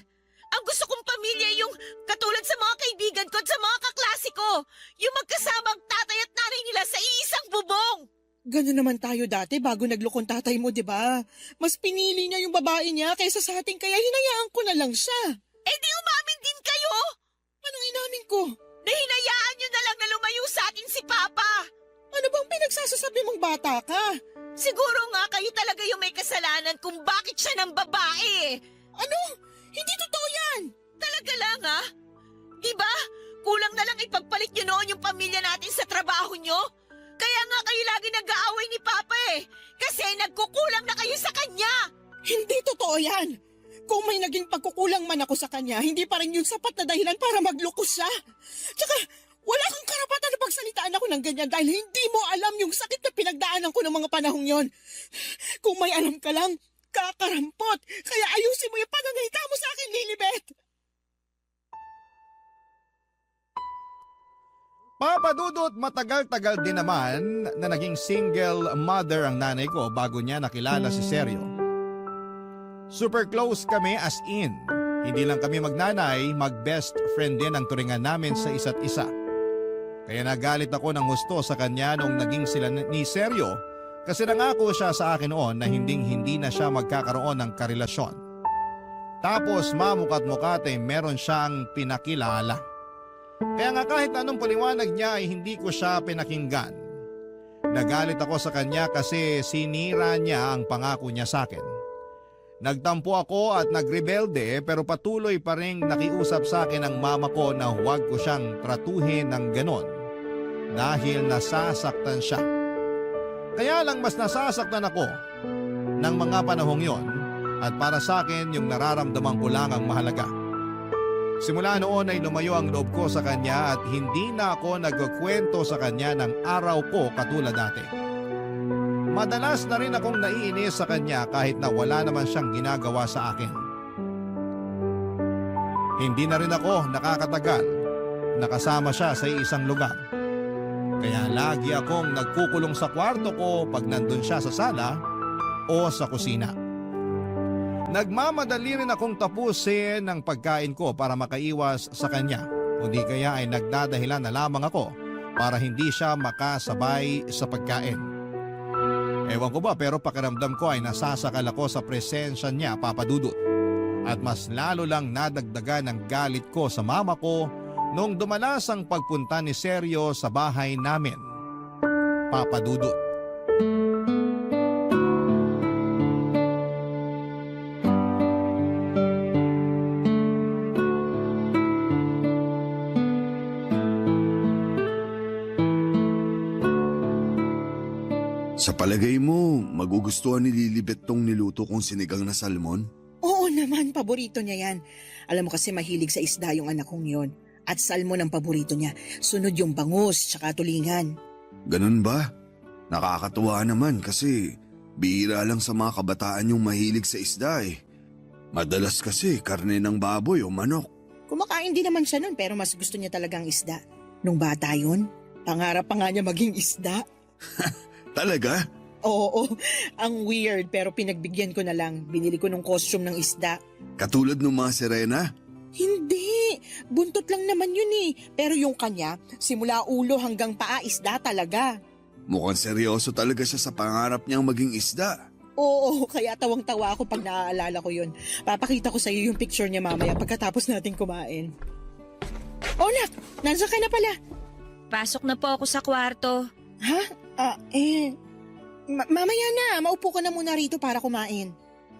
Ang gusto kong pamilya yung katulad sa mga kaibigan ko at sa mga kaklase ko. Yung magkasamang tatay at nanay nila sa iisang bubong. Ganun naman tayo dati bago naglukong tatay mo, di ba? Mas pinili niya yung babae niya kaysa sa atin kaya hinayaan ko na lang siya. Eh di umamin din kayo. Anong inamin ko? Na hinayaan nyo na lang na lumayo sa atin si Papa. Ano bang pinagsasasabi mong bata ka? Siguro nga kayo talaga yung may kasalanan kung bakit siya ng babae. Ano? Hindi totoo yan! Talaga lang ha? Diba? Kulang na lang ipagpalit nyo noon yung pamilya natin sa trabaho nyo. Kaya nga kayo lagi nag-aaway ni Papa eh. Kasi nagkukulang na kayo sa kanya. Hindi totoo yan! Kung may naging pagkukulang man ako sa kanya, hindi pa rin yung sapat na dahilan para maglukos siya. Tsaka, wala kang karapatan na pagsalitaan ako ng ganyan dahil hindi mo alam yung sakit na pinagdaanan ko ng mga panahong yon. Kung may alam ka lang, kakarampot. Kaya ayusin mo yung pananalita mo sa akin, Lilibet. Papadudot, matagal-tagal din naman na naging single mother ang nanay ko bago niya nakilala si Sergio. Super close kami as in. Hindi lang kami magnanay, mag-best friend din ang turingan namin sa isa't isa. Kaya nagalit ako ng husto sa kanya noong naging sila ni Sergio kasi nangako siya sa akin noon na hindi na siya magkakaroon ng karelasyon. Tapos mamukat-mukat ay meron siyang pinakilala. Kaya nga kahit anong paliwanag niya ay hindi ko siya pinakinggan. Nagalit ako sa kanya kasi sinira niya ang pangako niya sa akin. Nagtampo ako at nagrebelde pero patuloy pa rin nakiusap sa akin ang mama ko na huwag ko siyang tratuhin ng ganon dahil nasasaktan siya. Kaya lang mas nasasaktan ako ng mga panahong yon at para sa akin yung nararamdaman ko lang ang mahalaga. Simula noon ay lumayo ang loob ko sa kanya at hindi na ako nagkukwento sa kanya ng araw ko katulad dati. Madalas na rin akong naiinis sa kanya kahit na wala naman siyang ginagawa sa akin. Hindi na rin ako nakakatagal nakasama siya sa isang lugar. Kaya lagi akong nagkukulong sa kwarto ko pag nandun siya sa sala o sa kusina. Nagmamadali rin akong tapusin ang pagkain ko para makaiwas sa kanya. Kundi kaya ay nagdadahilan na lamang ako para hindi siya makasabay sa pagkain. Ewan ko ba pero pakiramdam ko ay nasasakal ako sa presensya niya, Papa Dudut. At mas lalo lang nadagdagan ang galit ko sa mama ko nung dumanas ang pagpunta ni Sergio sa bahay namin, Papa Dudut. Sa palagay mo, magugustuhan ni Lilibet tong niluto kong sinigang na salmon? Oo naman, paborito niya yan. Alam mo kasi mahilig sa isda yung anak kong yon. At salmon ang paborito niya. Sunod yung bangus, tsaka tulingan. Ganun ba? Nakakatuwa naman kasi bihira lang sa mga kabataan yung mahilig sa isda eh. Madalas kasi karne ng baboy o manok. Kumakain din naman siya nun pero mas gusto niya talagang isda. Nung bata yun, pangarap pa nga niya maging isda. Talaga? Oo, ang weird pero pinagbigyan ko na lang. Binili ko ng costume ng isda. Katulad ng mga sirena? Hindi, buntot lang naman yun eh. Pero yung kanya, simula ulo hanggang paa isda talaga. Mukhang seryoso talaga siya sa pangarap niyang maging isda. Oo, kaya tawang-tawa ako pag naaalala ko yun. Papakita ko sa iyo yung picture niya mamaya pagkatapos natin kumain. Oh nak, nandiyan ka na pala. Pasok na po ako sa kwarto. Ha? Mamaya na, maupo ka na muna rito para kumain.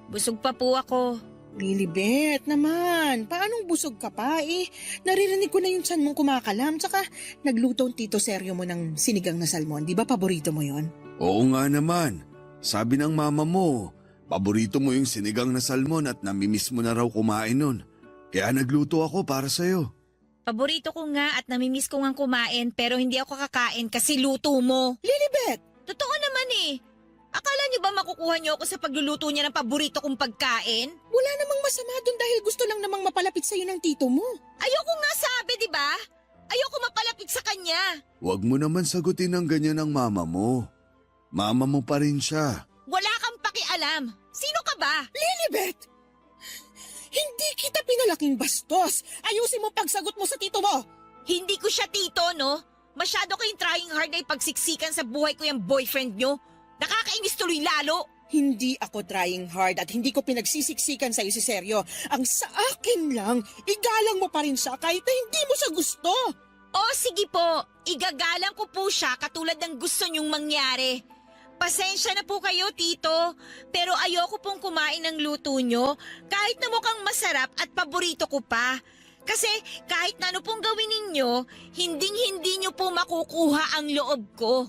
Busog pa po ako. Lilibet naman, paanong busog ka pa eh? Naririnig ko na yung tiyan mong kumakalam, tsaka nagluto ang Tito Seryo mo ng sinigang na salmon. Di ba paborito mo yon? Oo nga naman. Sabi ng mama mo, paborito mo yung sinigang na salmon at namimiss mo na raw kumain nun. Kaya nagluto ako para sa'yo. Paborito ko nga at namimiss ko nga kumain pero hindi ako kakain kasi luto mo. Lilibet! Totoo naman eh. Akala niyo ba makukuha niyo ako sa pagluluto niya ng paborito kong pagkain? Wala namang masama dun dahil gusto lang namang mapalapit sa'yo ng tito mo. Ayoko nga sabi, di ba? Ayoko mapalapit sa kanya. Huwag mo naman sagutin ng ganyan ng mama mo. Mama mo pa rin siya. Wala kang pakialam. Sino ka ba? Lilibet! Hindi kita pinalaking bastos. Ayusin mo pagsagot mo sa tito mo. Hindi ko siya tito, no? Masyado kayong trying hard na ipagsiksikan sa buhay ko yung boyfriend nyo. Nakakainis tuloy lalo. Hindi ako trying hard at hindi ko pinagsisiksikan sa'yo si Seryo. Ang sa akin lang, igalang mo pa rin siya kahit na hindi mo siya gusto. O sige po, igagalang ko po siya katulad ng gusto nyong mangyari. Pasensya na po kayo, tito. Pero ayoko pong kumain ng luto nyo kahit na mukhang masarap at paborito ko pa. Kasi kahit na ano pong gawin ninyo, hinding-hindi nyo po makukuha ang loob ko.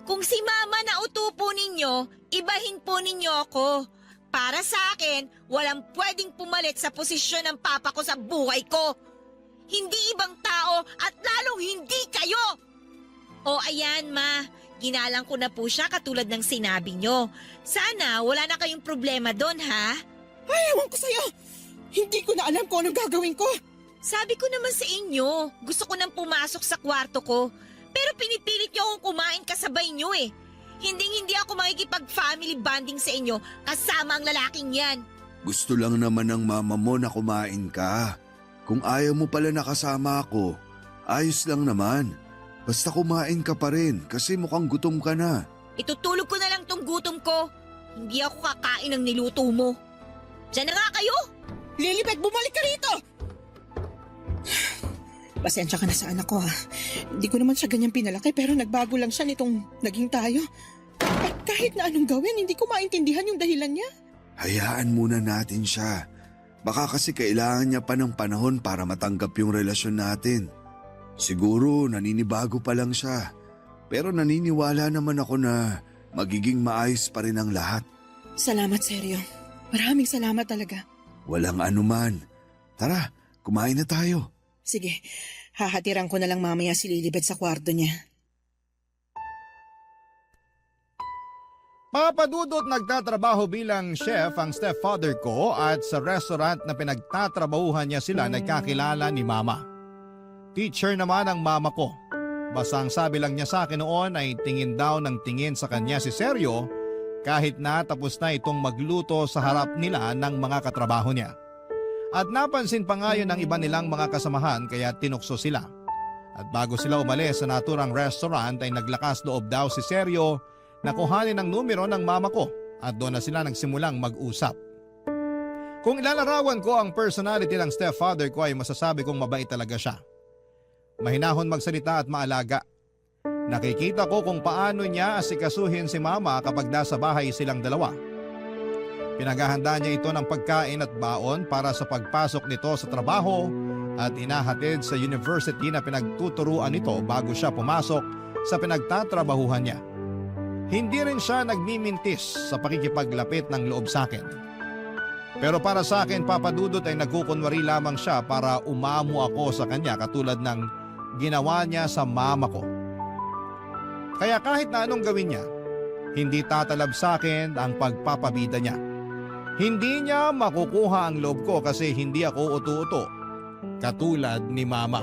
Kung si mama na uto po ninyo, ibahin po ninyo ako. Para sa akin, walang pwedeng pumalit sa posisyon ng papa ko sa buhay ko. Hindi ibang tao at lalong hindi kayo. O ayan ma, ginalang ko na po siya katulad ng sinabi nyo. Sana wala na kayong problema doon ha? Ay, ewan ko sa'yo. Hindi ko na alam kung anong gagawin ko. Sabi ko naman sa inyo, gusto ko nang pumasok sa kwarto ko. Pero pinipilit niyo akong kumain kasabay niyo eh. Hindi ako makikipag-family bonding sa inyo kasama ang lalaking yan. Gusto lang naman ng mama mo na kumain ka. Kung ayaw mo pala nakasama ako, ayos lang naman. Basta kumain ka pa rin kasi mukhang gutom ka na. Itutulog ko na lang tong gutom ko. Hindi ako kakain ng niluto mo. Diyan na nga kayo! Lilibet, bumalik ka rito! Pasensya ka na sa anak ko ha. Hindi ko naman siya ganyan pinalaki pero nagbago lang siya nitong naging tayo. At kahit na anong gawin, hindi ko maintindihan yung dahilan niya. Hayaan muna natin siya. Baka kasi kailangan niya pa ng panahon para matanggap yung relasyon natin. Siguro naninibago pa lang siya. Pero naniniwala naman ako na magiging maayos pa rin ang lahat. Salamat, Seryo. Maraming salamat talaga. Walang anuman. Tara, kumain na tayo. Sige, hahatiran ko na lang mamaya si Lilibet sa kwarto niya. Papadudot nagtatrabaho bilang chef ang stepfather ko at sa restaurant na pinagtatrabahuhan niya sila nagkakilala ni mama. Teacher naman ang mama ko. Basta ang sabi lang niya sa akin noon ay tingin daw ng tingin sa kanya si Seryo kahit na tapos na itong magluto sa harap nila ng mga katrabaho niya. At napansin pa nga yun ng iba nilang mga kasamahan kaya tinukso sila. At bago sila umalis sa naturang restaurant ay naglakas loob daw si Seryo na kuhanin ang numero ng mama ko at doon na sila nagsimulang mag-usap. Kung ilalarawan ko ang personality ng stepfather ko ay masasabi kong mabait talaga siya. Mahinahon magsalita at maalaga. Nakikita ko kung paano niya asikasuhin si mama kapag nasa bahay silang dalawa. Pinaghahanda niya ito ng pagkain at baon para sa pagpasok nito sa trabaho at inahatid sa university na pinagtuturuan nito bago siya pumasok sa pinagtatrabahuhan niya. Hindi rin siya nagmimintis sa pakikipaglapit ng loob sa akin. Pero para sa akin, Papadudot ay nagkukunwari lamang siya para umamo ako sa kanya katulad ng ginawa niya sa mama ko. Kaya kahit na anong gawin niya, hindi tatalab sa akin ang pagpapabida niya. Hindi niya makukuha ang loob ko kasi hindi ako utu-uto. Katulad ni Mama.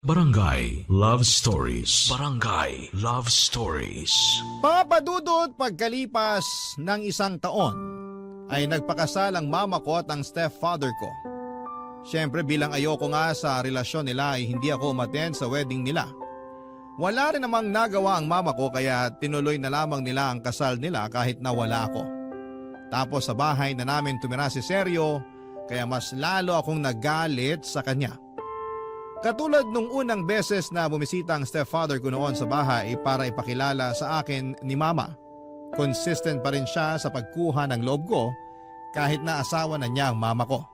Barangay Love Stories. Barangay Love Stories. Papadudot pagkalipas ng 1 taon ay nagpakasal ang mama ko at ang stepfather ko. Siyempre bilang ayoko nga sa relasyon nila ay hindi ako umattend sa wedding nila. Wala rin namang nagawa ang mama ko kaya tinuloy na lamang nila ang kasal nila kahit na wala ako. Tapos sa bahay na namin tumira si Sergio kaya mas lalo akong nagalit sa kanya. Katulad nung unang beses na bumisita ang stepfather ko noon sa bahay para ipakilala sa akin ni Mama. Consistent pa rin siya sa pagkuha ng loob ko kahit na asawa na niya ang mama ko.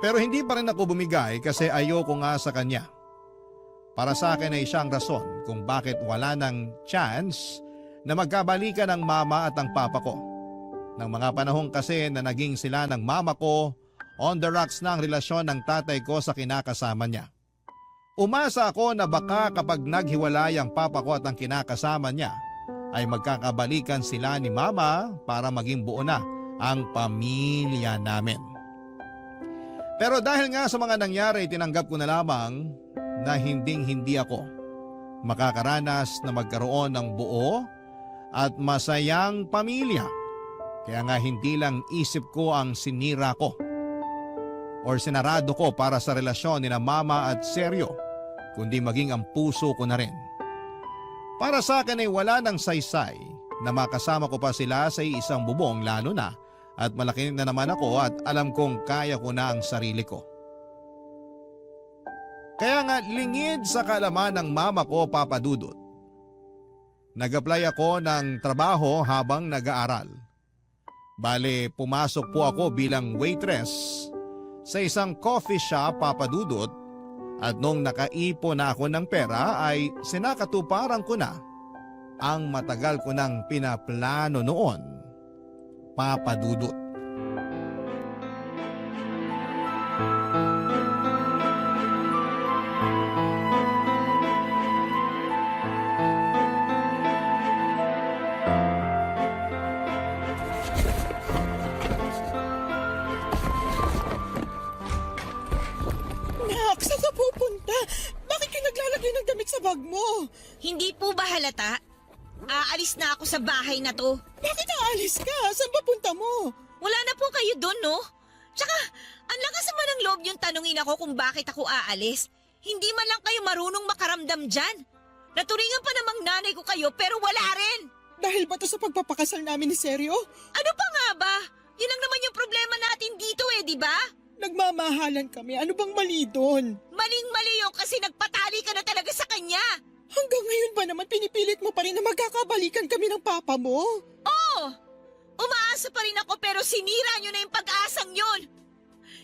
Pero hindi pa rin ako bumigay kasi ayoko nga sa kanya. Para sa akin ay siyang rason kung bakit wala nang chance na magkabalikan ang mama at ang papa ko. Nang mga panahon kasi na naging sila ng mama ko, on the rocks na ang relasyon ng tatay ko sa kinakasama niya. Umasa ako na baka kapag naghiwalay ang papa ko at ang kinakasama niya, ay magkakabalikan sila ni mama para maging buo na ang pamilya namin. Pero dahil nga sa mga nangyari, tinanggap ko na lamang na hindi ako makakaranas na magkaroon ng buo at masayang pamilya. Kaya nga hindi lang isip ko ang sinira ko or sinarado ko para sa relasyon ni na Mama at Sergio, kundi maging ang puso ko na rin. Para sa akin ay wala nang saysay na makasama ko pa sila sa isang bubong lalo na at malaki na naman ako at alam kong kaya ko na ang sarili ko. Kaya nga lingid sa kaalaman ng mama ko, Papa Dudut. Nag-apply ako ng trabaho habang nag-aaral. Bale, pumasok po ako bilang waitress sa isang coffee shop, Papa Dudut, at nung nakaipon na ako ng pera ay sinakatuparan ko na ang matagal ko nang pinaplano noon, Papa Dudut. Nak, saan ka pupunta? Bakit ka naglalagay ng damit sa bag mo? Hindi po ba halata? Aalis na ako sa bahay na to. Bakit aalis ka? Saan ba punta mo? Wala na po kayo doon, no? Tsaka, ang lakas naman ng loob yung tanungin ako kung bakit ako aalis. Hindi man lang kayo marunong makaramdam dyan. Naturingan pa namang nanay ko kayo pero wala rin. Dahil ba to sa pagpapakasal namin ni Sergio? Ano pa nga ba? Yun lang naman yung problema natin dito di ba? Nagmamahalan kami. Ano bang mali doon? Maling-mali yun kasi nagpatali ka na talaga sa kanya. Hanggang ngayon ba naman pinipilit mo pa rin na magkakabalikan kami ng papa mo? Oo! Umaasa pa rin ako pero sinira nyo na yung pag-asang yun.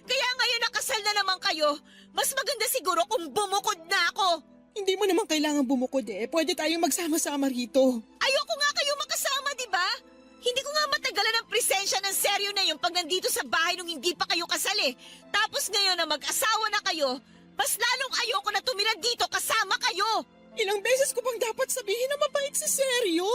Kaya ngayon nakasal na naman kayo, mas maganda siguro kung bumukod na ako. Hindi mo naman kailangan bumukod Pwede tayong magsama-sama rito. Ayoko nga kayo makasama, di ba? Hindi ko nga matagalan ang presensya ng Sergio na yun pag nandito sa bahay nung hindi pa kayo kasal Tapos ngayon na mag-asawa na kayo, mas lalong ayoko na tumira dito kasama kayo. Ilang beses ko bang dapat sabihin na mabait si Sergio?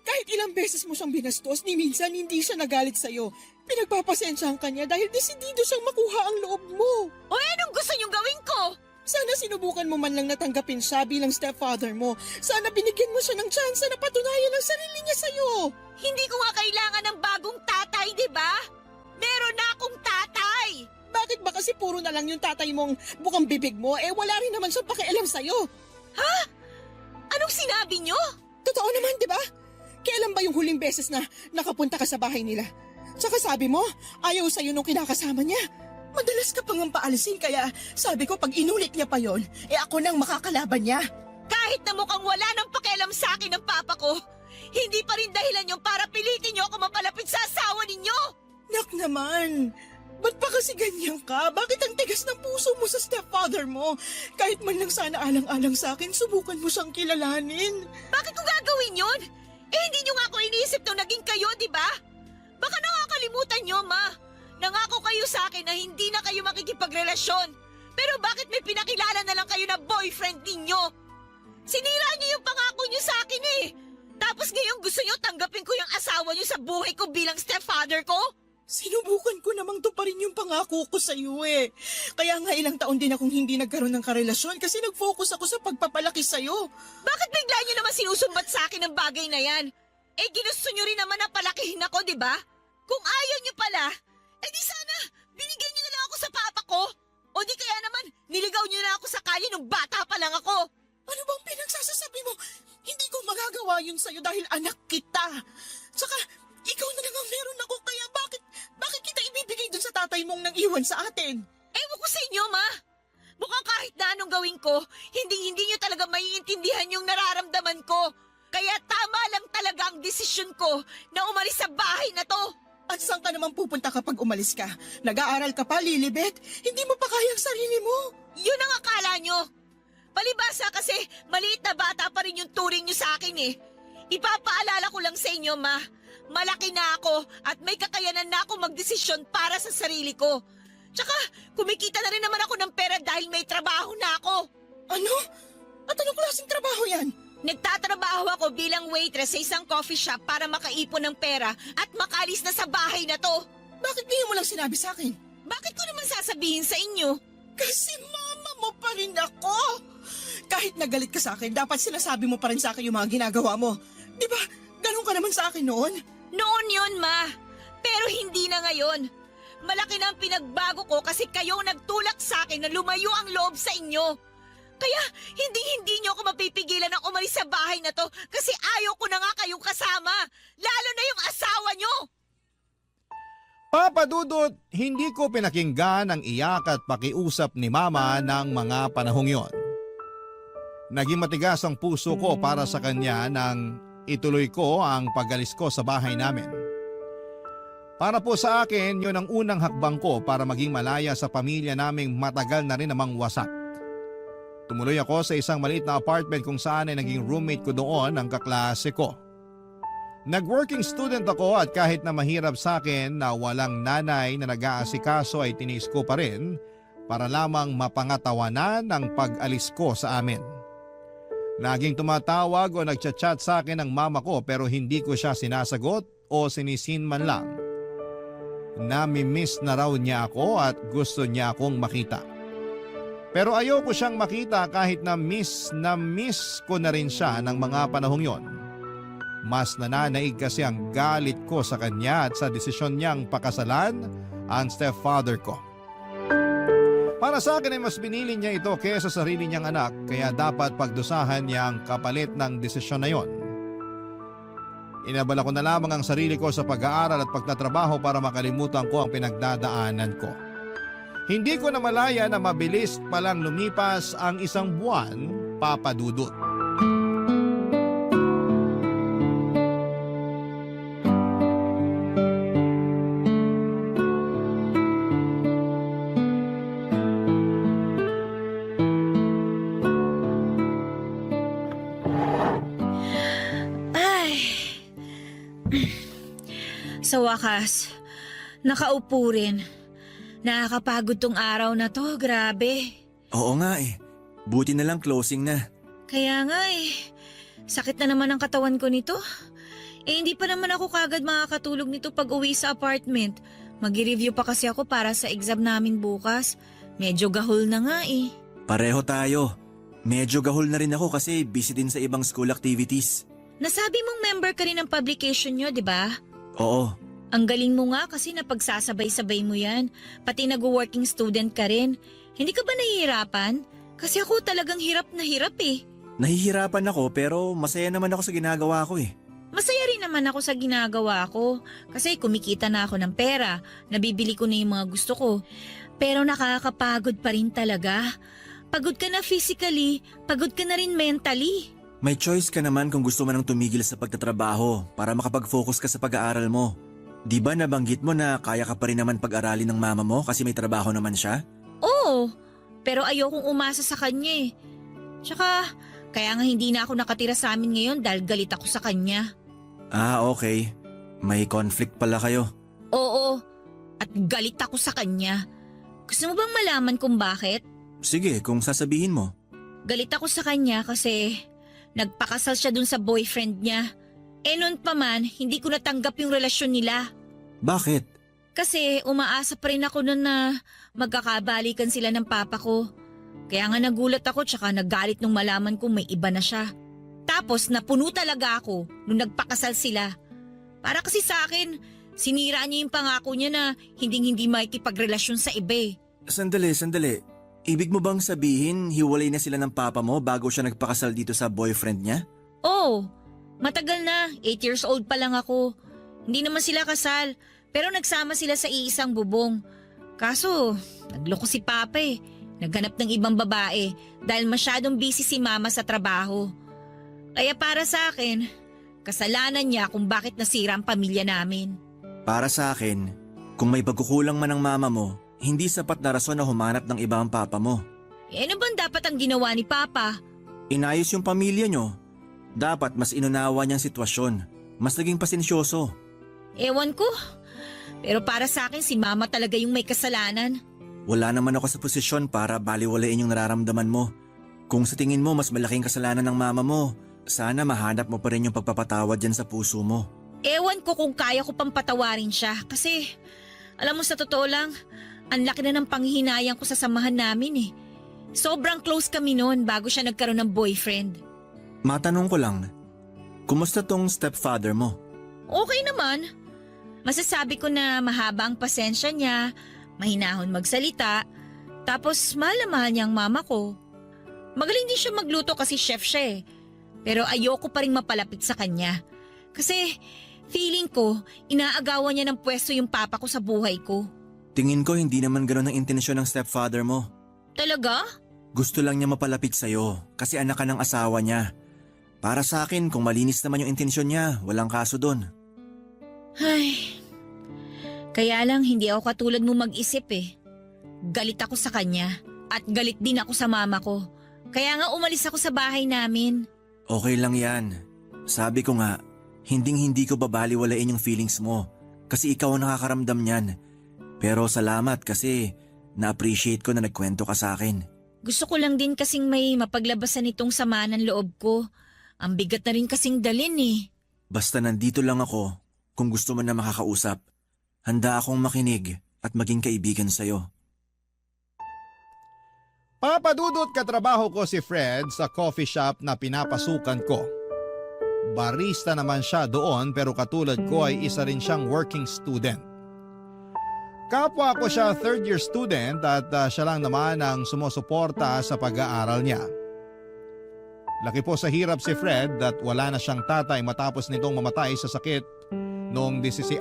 Kahit ilang beses mo siyang binastos, ni minsan hindi siya nagalit sa'yo. Pinagpapasensyahan ka niya dahil desidido siyang makuha ang loob mo. O anong gusto niyong gawin ko? Sana sinubukan mo man lang natanggapin siya bilang stepfather mo. Sana binigyan mo siya ng tsansa na patunayan ang sarili niya sa'yo. Hindi ko nga kailangan ng bagong tatay, di ba? Meron na akong tatay. Bakit ba kasi puro na lang yung tatay mong bukang bibig mo wala rin naman siyang pakialam sa'yo? Ha? Anong sinabi niyo? Totoo naman, di ba? Kailan ba yung huling beses na nakapunta ka sa bahay nila? Tsaka sabi mo, ayaw sa'yo nung kinakasama niya. Madalas ka pang paalisin kaya sabi ko pag inulit niya pa yon, ako nang makakalaban niya. Kahit na mukhang wala nang pakialam sa akin ng papa ko, hindi pa rin dahilan yung para pilitin niyo ako mapalapit sa asawa ninyo. Nak naman, ba't pa kasi ganyan ka? Bakit ang tigas ng puso mo sa stepfather mo? Kahit man lang sana alang-alang sa akin, subukan mo siyang kilalanin. Bakit ko gagawin yun? Hindi niyo nga ako iniisip nung naging kayo, di ba? Baka nakakalimutan niyo, Ma. Nangako kayo sa akin na hindi na kayo makikipagrelasyon. Pero bakit may pinakilala na lang kayo na boyfriend ninyo? Sinira niyo yung pangako niyo sa akin Tapos ngayon gusto niyo tanggapin ko yung asawa niyo sa buhay ko bilang stepfather ko? Sinubukan ko namang tuparin yung pangako ko sa iyo eh. Kaya nga ilang taon din akong hindi nagkaroon ng karelasyon kasi nag-focus ako sa pagpapalaki sa iyo. Bakit bigla niyo naman sinusumbat sa akin ang bagay na yan? Eh ginusto niyo rin naman na palakihin ako, di ba? Kung ayaw niyo pala, eh di sana binigyan niyo na lang ako sa papa ko. O di kaya naman niligaw niyo na ako sa kalye nung bata pa lang ako. Ano bang pinagsasasabi mo? Hindi ko magagawa yun sa'yo dahil anak kita. Tsaka, ikaw na lang ang meron ako kaya bakit kita ibibigay dun sa tatay mong nang iwan sa atin? Ewan ko sa inyo, ma. Mukhang kahit na anong gawin ko, hindi niyo talaga maiintindihan yung nararamdaman ko. Kaya tama lang talaga ang desisyon ko na umalis sa bahay na to. At saan ka naman pupunta kapag umalis ka? Nag-aaral ka pa, Lilibet? Hindi mo pa kaya ang sarili mo. Yun ang akala nyo. Palibasa kasi maliit na bata pa rin yung turing nyo sa akin eh. Ipapaalala ko lang sa inyo, ma. Malaki na ako at may kakayanan na ako magdesisyon para sa sarili ko. Tsaka kumikita na rin naman ako ng pera dahil may trabaho na ako. Ano? At anong klaseng trabaho yan? Nagtatrabaho ako bilang waitress sa isang coffee shop para makaipon ng pera at makalis na sa bahay na to. Bakit ngayon mo lang sinabi sa akin? Bakit ko naman sasabihin sa inyo? Kasi mama mo pa rin ako. Kahit nagalit ka sa akin, dapat sinasabi mo pa rin sa akin yung mga ginagawa mo. Di ba? Ganun ka naman sa akin noon. Noon yun, ma. Pero hindi na ngayon. Malaki na ang pinagbago ko kasi kayo nagtulak sa akin na lumayo ang loob sa inyo. Kaya hindi niyo ako mapipigilan na umalis sa bahay na to kasi ayaw ko na nga kayong kasama. Lalo na yung asawa nyo. Papa Dudut, hindi ko pinakinggan ang iyak at pakiusap ni Mama ng mga panahong yon. Naging matigas ang puso ko para sa kanya nang ituloy ko ang pag-alis ko sa bahay namin. Para po sa akin, yun ang unang hakbang ko para maging malaya sa pamilya naming matagal na rin namang wasak. Tumuloy ako sa isang maliit na apartment kung saan ay naging roommate ko doon ang kaklase ko. Nag-working student ako at kahit na mahirap sa akin na walang nanay na nag-aasikaso ay tiniis ko pa rin para lamang mapangatawanan ang pag-alis ko sa amin. Laging tumatawag o nagchat-chat sa akin ang mama ko pero hindi ko siya sinasagot o sinisin man lang. Nami-miss na raw niya ako at gusto niya akong makita. Pero ayoko siyang makita kahit na miss ko na rin siya ng mga panahong yon. Mas nananaig kasi ang galit ko sa kanya at sa desisyon niyang pakasalan ang stepfather ko. Para sa akin ay mas binili niya ito kaysa sa sarili niyang anak kaya dapat pagdusahan niya ang kapalit ng desisyon na yon. Inabala ko na lamang ang sarili ko sa pag-aaral at pagtatrabaho para makalimutan ko ang pinagdadaanan ko. Hindi ko na malaya na mabilis palang lumipas ang isang buwan, Papa Dudut. Sa wakas, nakaupo rin. Nakakapagod tong araw na to, grabe. Oo nga eh. Buti na lang closing na. Kaya nga eh, sakit na naman ang katawan ko nito. Eh hindi pa naman ako kagad makakatulog nito pag uwi sa apartment. Mag-review pa kasi ako para sa exam namin bukas. Medyo gahol na nga eh. Pareho tayo. Medyo gahol na rin ako kasi busy din sa ibang school activities. Nasabi mong member ka rin ng publication nyo, di ba? Oo. Ang galing mo nga kasi napagsasabay-sabay mo yan. Pati nag-working student ka rin. Hindi ka ba nahihirapan? Kasi ako talagang hirap na hirap eh. Nahihirapan ako pero masaya naman ako sa ginagawa ko eh. Masaya rin naman ako sa ginagawa ko. Kasi kumikita na ako ng pera. Nabibili ko na yung mga gusto ko. Pero nakakapagod pa rin talaga. Pagod ka na physically, pagod ka na rin mentally. May choice ka naman kung gusto mo nang tumigil sa pagtatrabaho para makapag-focus ka sa pag-aaral mo. Di ba nabanggit mo na kaya ka pa rin naman pag-aralin ng mama mo kasi may trabaho naman siya? Oo, pero ayokong umasa sa kanya eh. Tsaka, kaya nga hindi na ako nakatira sa amin ngayon dahil galit ako sa kanya. Ah, okay. May conflict pala kayo. Oo, at galit ako sa kanya. Gusto mo bang malaman kung bakit? Sige, kung sasabihin mo. Galit ako sa kanya kasi nagpakasal siya dun sa boyfriend niya. Noon pa man, hindi ko natanggap yung relasyon nila. Bakit? Kasi umaasa pa rin ako noon na magkakabalikan sila ng papa ko. Kaya nga nagulat ako tsaka naggalit nung malaman kong may iba na siya. Tapos napuno talaga ako nung nagpakasal sila. Para kasi sa akin, sinira niya yung pangako niya na hindi makikipagrelasyon sa iba eh. Sandali. Ibig mo bang sabihin hiwalay na sila ng papa mo bago siya nagpakasal dito sa boyfriend niya? Oo, matagal na. 8 years old pa lang ako. Hindi naman sila kasal, pero nagsama sila sa iisang bubong. Kaso, nagloko si Papa eh. Naghanap ng ibang babae dahil masyadong busy si Mama sa trabaho. Kaya para sa akin, kasalanan niya kung bakit nasira ang pamilya namin. Para sa akin, kung may pagkukulang man ng mama mo, hindi sapat na rason na humanap ng iba ang papa mo. Ano bang dapat ang ginawa ni Papa? Inayos yung pamilya nyo. Dapat mas inunawa niyang sitwasyon. Mas naging pasensyoso. Ewan ko. Pero para sa akin si Mama talaga yung may kasalanan. Wala naman ako sa posisyon para baliwalain yung nararamdaman mo. Kung sa tingin mo mas malaking kasalanan ng mama mo, sana mahanap mo pa rin yung pagpapatawad dyan sa puso mo. Ewan ko kung kaya ko pang patawarin siya kasi alam mo sa totoo lang, ang laki na ng panghihinayang ko sa samahan namin eh. Sobrang close kami noon bago siya nagkaroon ng boyfriend. Matanong ko lang, kumusta tong stepfather mo? Okay naman. Masasabi ko na mahaba ang pasensya niya, mahinahon magsalita, tapos mahal na mahal niya ang mama ko. Magaling din siya magluto kasi chef siya eh. Pero ayoko pa rin mapalapit sa kanya. Kasi feeling ko, inaagawan niya ng pwesto yung papa ko sa buhay ko. Tingin ko hindi naman gano'n ang intensyon ng stepfather mo. Talaga? Gusto lang niya mapalapit sa'yo kasi anak ka ng asawa niya. Para sa akin, kung malinis naman yung intensyon niya, walang kaso doon. Ay, kaya lang hindi ako katulad mo mag-isip eh. Galit ako sa kanya at galit din ako sa mama ko. Kaya nga umalis ako sa bahay namin. Okay lang yan. Sabi ko nga, hindi ko babaliwalain yung feelings mo kasi ikaw ang nakakaramdam niyan. Pero salamat kasi na-appreciate ko na nagkwento ka sa akin. Gusto ko lang din kasing may mapaglabasan itong sama ng loob ko. Ang bigat na rin kasing dalin eh. Basta nandito lang ako kung gusto mo na makakausap. Handa akong makinig at maging kaibigan sa'yo. Papadudot katrabaho ko si Fred sa coffee shop na pinapasukan ko. Barista naman siya doon pero katulad ko ay isa rin siyang working student. Kapwa ko siya third year student at siya lang naman ang sumusuporta sa pag-aaral niya. Laki po sa hirap si Fred at wala na siyang tatay matapos nitong mamatay sa sakit noong 16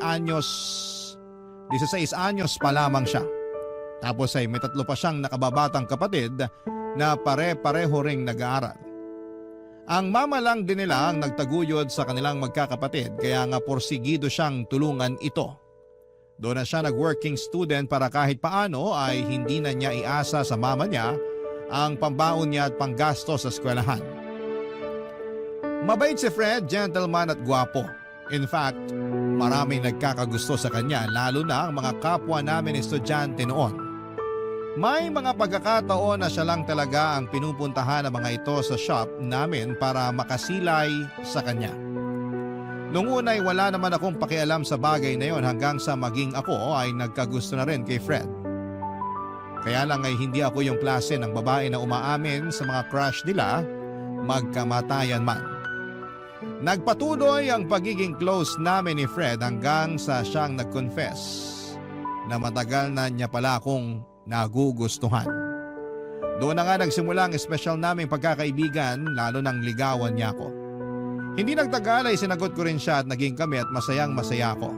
anyos pa lamang siya. Tapos ay may 3 pa siyang nakababatang kapatid na pare-pareho ring nag-aaral. Ang mama lang din nila ang nagtaguyod sa kanilang magkakapatid kaya nga porsigido siyang tulungan ito. Doon na siya nag-working student para kahit paano ay hindi na niya iasa sa mama niya ang pambaon niya at panggasto sa eskwelahan. Mabait si Fred, gentleman at gwapo. In fact, maraming nagkakagusto sa kanya lalo na ang mga kapwa namin estudyante noon. May mga pagkakataon na siya lang talaga ang pinupuntahan ng mga ito sa shop namin para makasilay sa kanya. Noong una ay wala naman akong pakialam sa bagay na yon hanggang sa maging ako ay nagkagusto na rin kay Fred. Kaya lang ay hindi ako yung klase ng babae na umaamin sa mga crush nila magkamatayan man. Nagpatuloy ang pagiging close namin ni Fred hanggang sa siyang nag-confess na matagal na niya pala akong nagugustuhan. Doon na nga nagsimula ang espesyal naming pagkakaibigan lalo nang ligawan niya ako. Hindi nagtagal ay sinagot ko rin siya at naging kami at masayang masaya ako.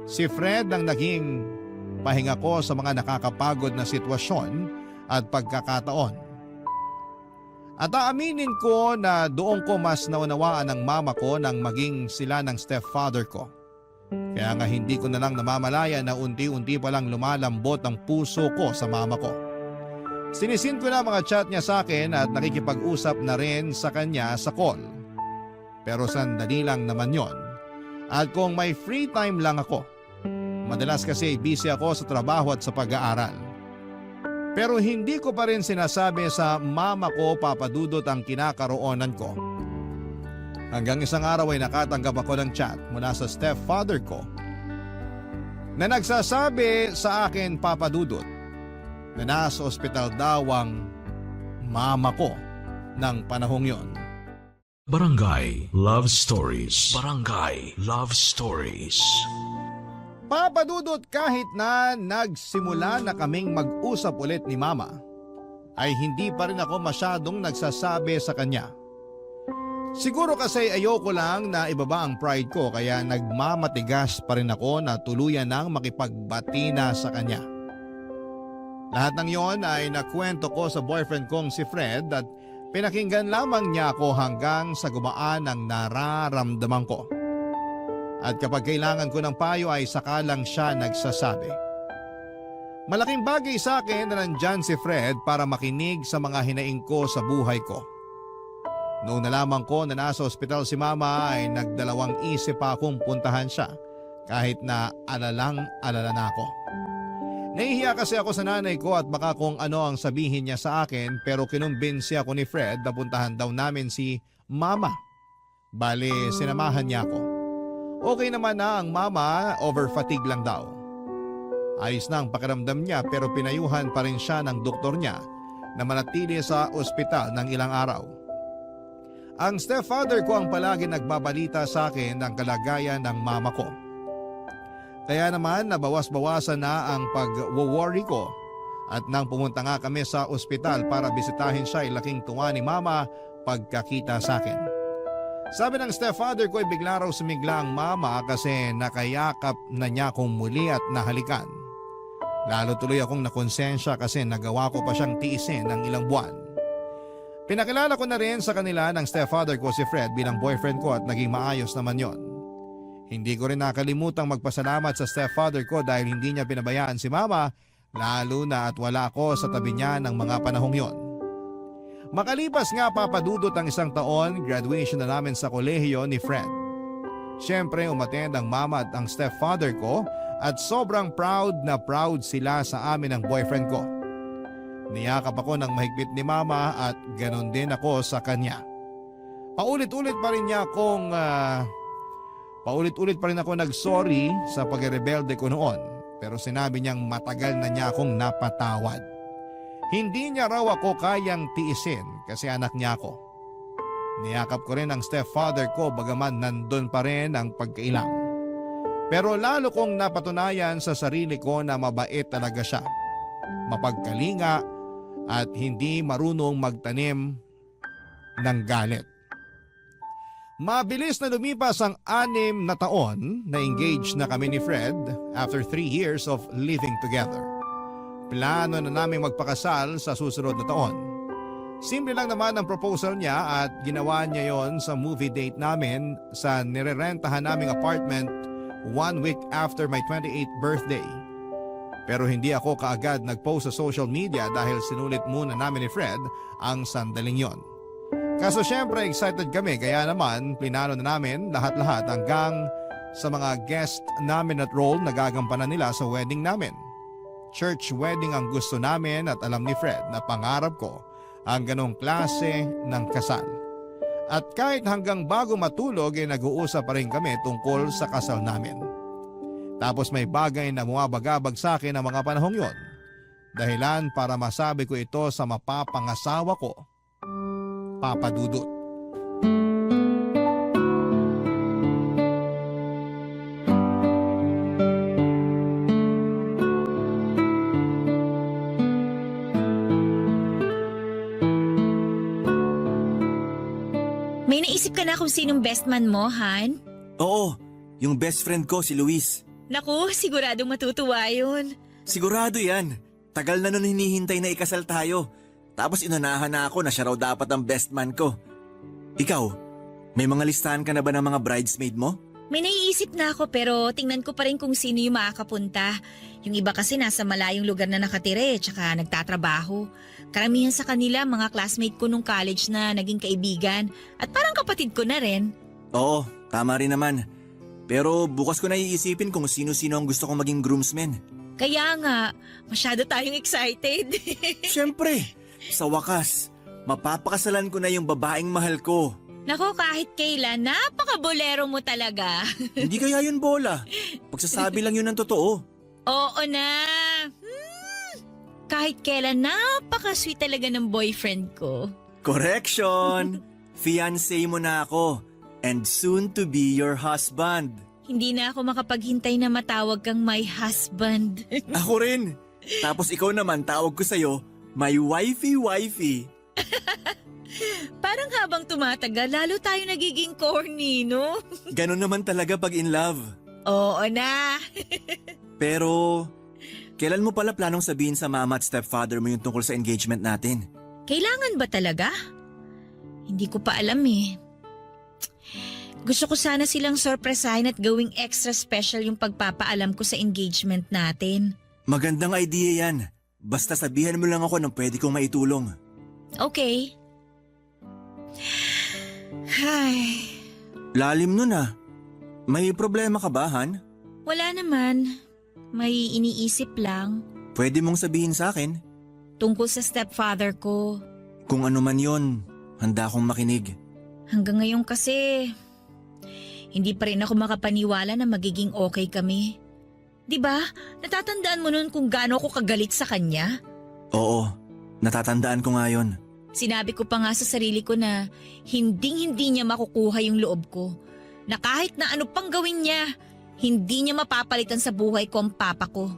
Si Fred ang naging pahinga ko sa mga nakakapagod na sitwasyon at pagkakataon. At aaminin ko na doon ko mas naunawaan ng mama ko nang maging sila ng stepfather ko. Kaya nga hindi ko na lang namamalaya na unti-unti palang lumalambot ang puso ko sa mama ko. Sinisin ko na mga chat niya sa akin at nakikipag-usap na rin sa kanya sa call. Pero sandali lang naman yon. At kung may free time lang ako, madalas kasi busy ako sa trabaho at sa pag-aaral. Pero hindi ko pa rin sinasabi sa mama ko papadudot ang kinakaroonan ko. Hanggang isang araw ay nakatanggap ako ng chat mula sa stepfather ko na nagsasabi sa akin, Papa Dudut, na nasa ospital daw ang mama ko ng panahong yon. Barangay Love Stories. Barangay Love Stories. Papa Dudut, kahit na nagsimula na kaming mag-usap ulit ni Mama, ay hindi pa rin ako masyadong nagsasabi sa kanya. Siguro kasi ayoko lang na ibaba ang pride ko kaya nagmamatigas pa rin ako na tuluyan nang makipagbati na sa kanya. Lahat ng yon ay nakwento ko sa boyfriend kong si Fred at pinakinggan lamang niya ako hanggang sa gumaan ang nararamdaman ko. At kapag kailangan ko ng payo ay saka lang siya nagsasabi. Malaking bagay sa akin na nandyan si Fred para makinig sa mga hinaing ko sa buhay ko. Noong nalaman ko na nasa ospital si Mama ay nagdalawang isip pa akong puntahan siya kahit na alalang-alala na ako. Nahihiya kasi ako sa nanay ko at baka kung ano ang sabihin niya sa akin pero kinumbinsi ako ni Fred na puntahan daw namin si Mama. Bale, sinamahan niya ako. Okay naman na ang Mama, over fatigue lang daw. Ayos na ang pakiramdam niya pero pinayuhan pa rin siya ng doktor niya na manatili sa ospital ng ilang araw. Ang stepfather ko ang palagi nagbabalita sa akin ng kalagayan ng mama ko. Kaya naman nabawas-bawasan na ang pag-worry ko at nang pumunta nga kami sa ospital para bisitahin siya ay laking tuwa ni Mama pagkakita sa akin. Sabi ng stepfather ko ay bigla raw sumigla ang Mama kasi nakayakap na niya akong muli at nahalikan. Lalo tuloy akong nakonsensya kasi nagawa ko pa siyang tiisin ng ilang buwan. Pinakilala ko na rin sa kanila ng stepfather ko si Fred bilang boyfriend ko at naging maayos naman yon. Hindi ko rin nakalimutang magpasalamat sa stepfather ko dahil hindi niya pinabayaan si Mama lalo na at wala ako sa tabi niya ng mga panahong yon. Makalipas nga papadudot ang isang taon, graduation na namin sa kolehiyo ni Fred. Siyempre umattend ang Mama at ang stepfather ko at sobrang proud na proud sila sa amin ng boyfriend ko. Niyakap ako ng mahigpit ni Mama at ganon din ako sa kanya. Paulit-ulit pa rin ako nag-sorry sa pagrebelde ko noon pero sinabi niyang matagal na niya akong napatawad. Hindi niya raw ako kayang tiisin kasi anak niya ako. Niyakap ko rin ang stepfather ko bagaman nandun pa rin ang pagkailang. Pero lalo kong napatunayan sa sarili ko na mabait talaga siya. Mapagkalinga at hindi marunong magtanim ng galit. Mabilis na lumipas ang 6 na taon na engaged na kami ni Fred after 3 years of living together. Plano na namin magpakasal sa susunod na taon. Simple lang naman ang proposal niya at ginawa niya yon sa movie date namin sa nirerentahan naming apartment 1 week after my 28th birthday. Pero hindi ako kaagad nag-post sa social media dahil sinulit muna namin ni Fred ang sandaling yon. Kaso syempre excited kami kaya naman plinano na namin lahat-lahat hanggang sa mga guest namin at role na gagampanan nila sa wedding namin. Church wedding ang gusto namin at alam ni Fred na pangarap ko ang ganong klase ng kasal. At kahit hanggang bago matulog ay nag-uusap pa rin kami tungkol sa kasal namin. Tapos may bagay na bumabagabag sa akin ang mga panahong yon. Dahilan para masabi ko ito sa mapapangasawa ko, Papa Dudut. May naisip ka na kung sinong best man mo, Han? Oo, yung best friend ko si Luis. Naku, siguradong matutuwa yun. Sigurado yan. Tagal na nun hinihintay na ikasal tayo. Tapos inunahan na ako na siya raw dapat ang best man ko. Ikaw, may mga listahan ka na ba ng mga bridesmaid mo? May naiisip na ako pero tingnan ko pa rin kung sino yung makakapunta. Yung iba kasi nasa malayong lugar na nakatire tsaka nagtatrabaho. Karamihan sa kanila mga classmate ko nung college na naging kaibigan at parang kapatid ko na rin. Oo, tama rin naman. Pero bukas ko na iisipin kung sino-sino ang gusto kong maging groomsmen. Kaya nga, masyado tayong excited. Siyempre, sa wakas, mapapakasalan ko na yung babaeng mahal ko. Nako, kahit kailan, napaka-bolero mo talaga. Hindi kaya yun bola. Pagsasabi lang yun ng totoo. Oo na. Kahit kailan, napaka-sweet talaga ng boyfriend ko. Correction! Fiancé mo na ako. And soon to be your husband. Hindi na ako makapaghintay na matawag kang my husband. Ako rin. Tapos ikaw naman tawag ko sa'yo, my wifey. Parang habang tumatagal, lalo tayo nagiging corny, no? Ganon naman talaga pag in love. Oo na. Pero, kailan mo pala planong sabihin sa mama at stepfather mo yung tungkol sa engagement natin? Kailangan ba talaga? Hindi ko pa alam eh. Gusto ko sana silang sorpresahin at gawing extra special yung pagpapaalam ko sa engagement natin. Magandang idea yan. Basta sabihan mo lang ako ng pwede kong maitulong. Okay. Ay, Lalim nun ah. May problema ka ba, Han? wala naman. May iniisip lang Pwede mong sabihin sa akin. tungkol sa stepfather ko. Kung ano man yon, handa akong makinig. Hanggang ngayon kasi, hindi pa rin ako makapaniwala na magiging okay kami. 'Di ba? Natatandaan mo nun kung gaano ako kagalit sa kanya? Oo, natatandaan ko nga yun. Sinabi ko pa nga sa sarili ko na hindi niya makukuha yung loob ko. Na kahit na ano pang gawin niya, hindi niya mapapalitan sa buhay ko ang papa ko.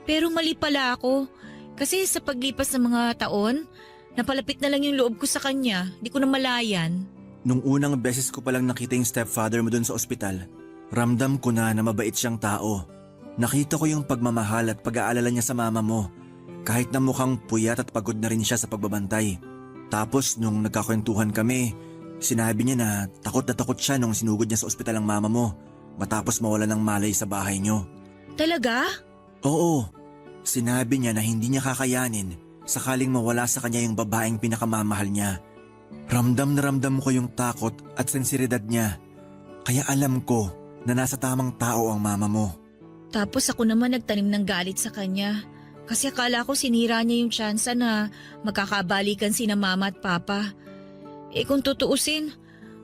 Pero mali pala ako. Kasi sa paglipas ng mga taon, napalapit na lang yung loob ko sa kanya. Di ko na malayan. Nung unang beses ko palang nakita yung stepfather mo dun sa ospital, ramdam ko na mabait siyang tao. Nakita ko yung pagmamahal at pag-aalala niya sa mama mo. Kahit na mukhang puyat at pagod na rin siya sa pagbabantay. Tapos nung nagkakwentuhan kami, sinabi niya na takot siya nung sinugod niya sa ospital ang mama mo matapos mawala ng malay sa bahay niyo. Talaga? Oo, sinabi niya na hindi niya kakayanin sakaling mawala sa kanya yung babaeng pinakamamahal niya. Ramdam na ramdam ko yung takot at sensiridad niya. Kaya alam ko na nasa tamang tao ang mama mo. Tapos ako naman nagtanim ng galit sa kanya. Kasi akala ko sinira niya yung tsansa na magkakabalikan sina mama at papa. Eh kung tutuusin,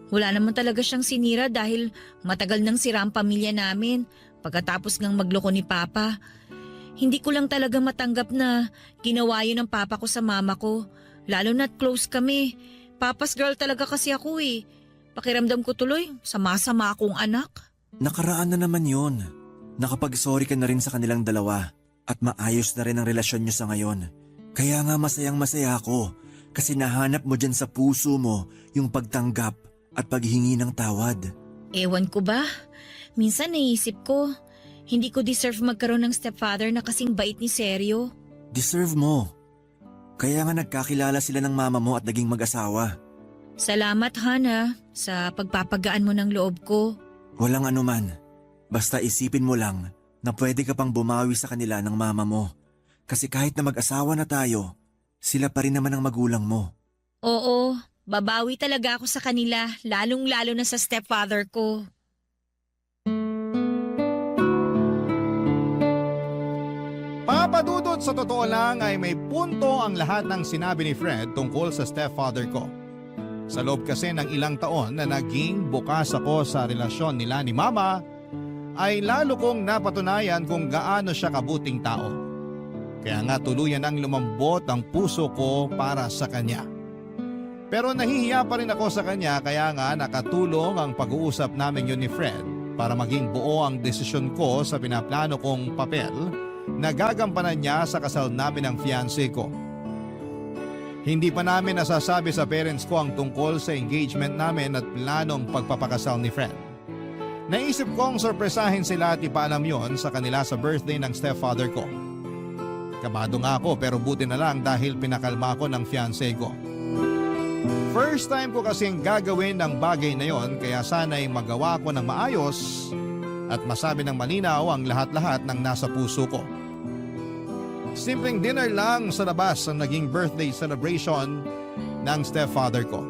wala naman talaga siyang sinira dahil matagal nang sira ang pamilya namin pagkatapos ng magloko ni papa. Hindi ko lang talaga matanggap na ginawa yun ng papa ko sa mama ko. Lalo na't close kami. Papa's girl talaga kasi ako eh. Pakiramdam ko tuloy, sama-sama akong anak. Nakaraan na naman yun. Nakapag-sorry ka na rin sa kanilang dalawa. At maayos na rin ang relasyon niyo sa ngayon. Kaya nga masayang masaya ako kasi nahanap mo dyan sa puso mo yung pagtanggap at paghingi ng tawad. Ewan ko ba? Minsan naisip ko, hindi ko deserve magkaroon ng stepfather na kasing bait ni Seryo. Deserve mo. Kaya nga nagkakilala sila ng mama mo at naging mag-asawa. Salamat Hana sa pagpapagaan mo ng loob ko. Walang anuman. Basta isipin mo lang na pwede ka pang bumawi sa kanila ng mama mo. Kasi kahit na mag-asawa na tayo, sila pa rin naman ang magulang mo. Oo, babawi talaga ako sa kanila, lalong-lalo na sa stepfather ko. Papadudot sa totoo lang ay may punto ang lahat ng sinabi ni Fred tungkol sa stepfather ko. Sa loob kasi ng ilang taon na naging bukas ako sa relasyon nila ni Mama, ay lalo kong napatunayan kung gaano siya kabuting tao. Kaya nga tuluyan ang lumambot ang puso ko para sa kanya. Pero nahihiya pa rin ako sa kanya kaya nga nakatulong ang pag-uusap namin yun ni Fred para maging buo ang desisyon ko sa pinaplano kong papel na gagampanan niya sa kasal namin ng fiancé ko. Hindi pa namin nasasabi sa parents ko ang tungkol sa engagement namin at planong pagpapakasal ni Fred. Naisip kong sorpresahin sila at ipaalam yon sa kanila sa birthday ng stepfather ko. Kabado nga ako pero buti na lang dahil pinakalma ko ng fiancé ko. First time ko kasing gagawin ng bagay na yon kaya sana'y magawa ko ng maayos at masabi ng malinaw ang lahat-lahat ng nasa puso ko. Simpleng dinner lang sa labas ang naging birthday celebration ng stepfather ko.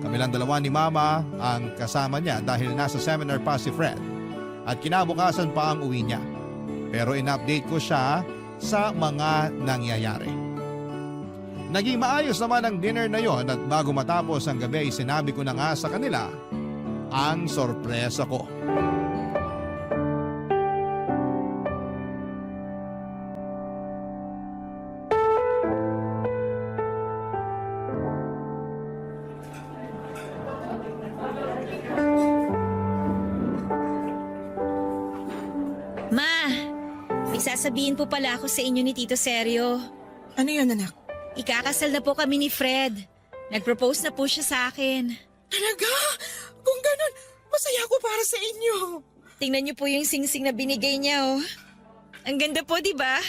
Kami lang dalawa ni Mama ang kasama niya dahil nasa seminar pa si Fred at kinabukasan pa ang uwi niya. Pero in-update ko siya sa mga nangyayari. Naging maayos naman ang dinner na yon at bago matapos ang gabi ay sinabi ko na nga sa kanila ang sorpresa ko. Ma, may sasabihin po pala ako sa inyo ni Tito Sergio. Ano yun, anak? Ikakasal na po kami ni Fred. Nag-propose na po siya sa akin. Talaga? Kung ganun, masaya ako para sa inyo. Tingnan niyo po yung singsing na binigay niya, oh. Ang ganda po, di ba?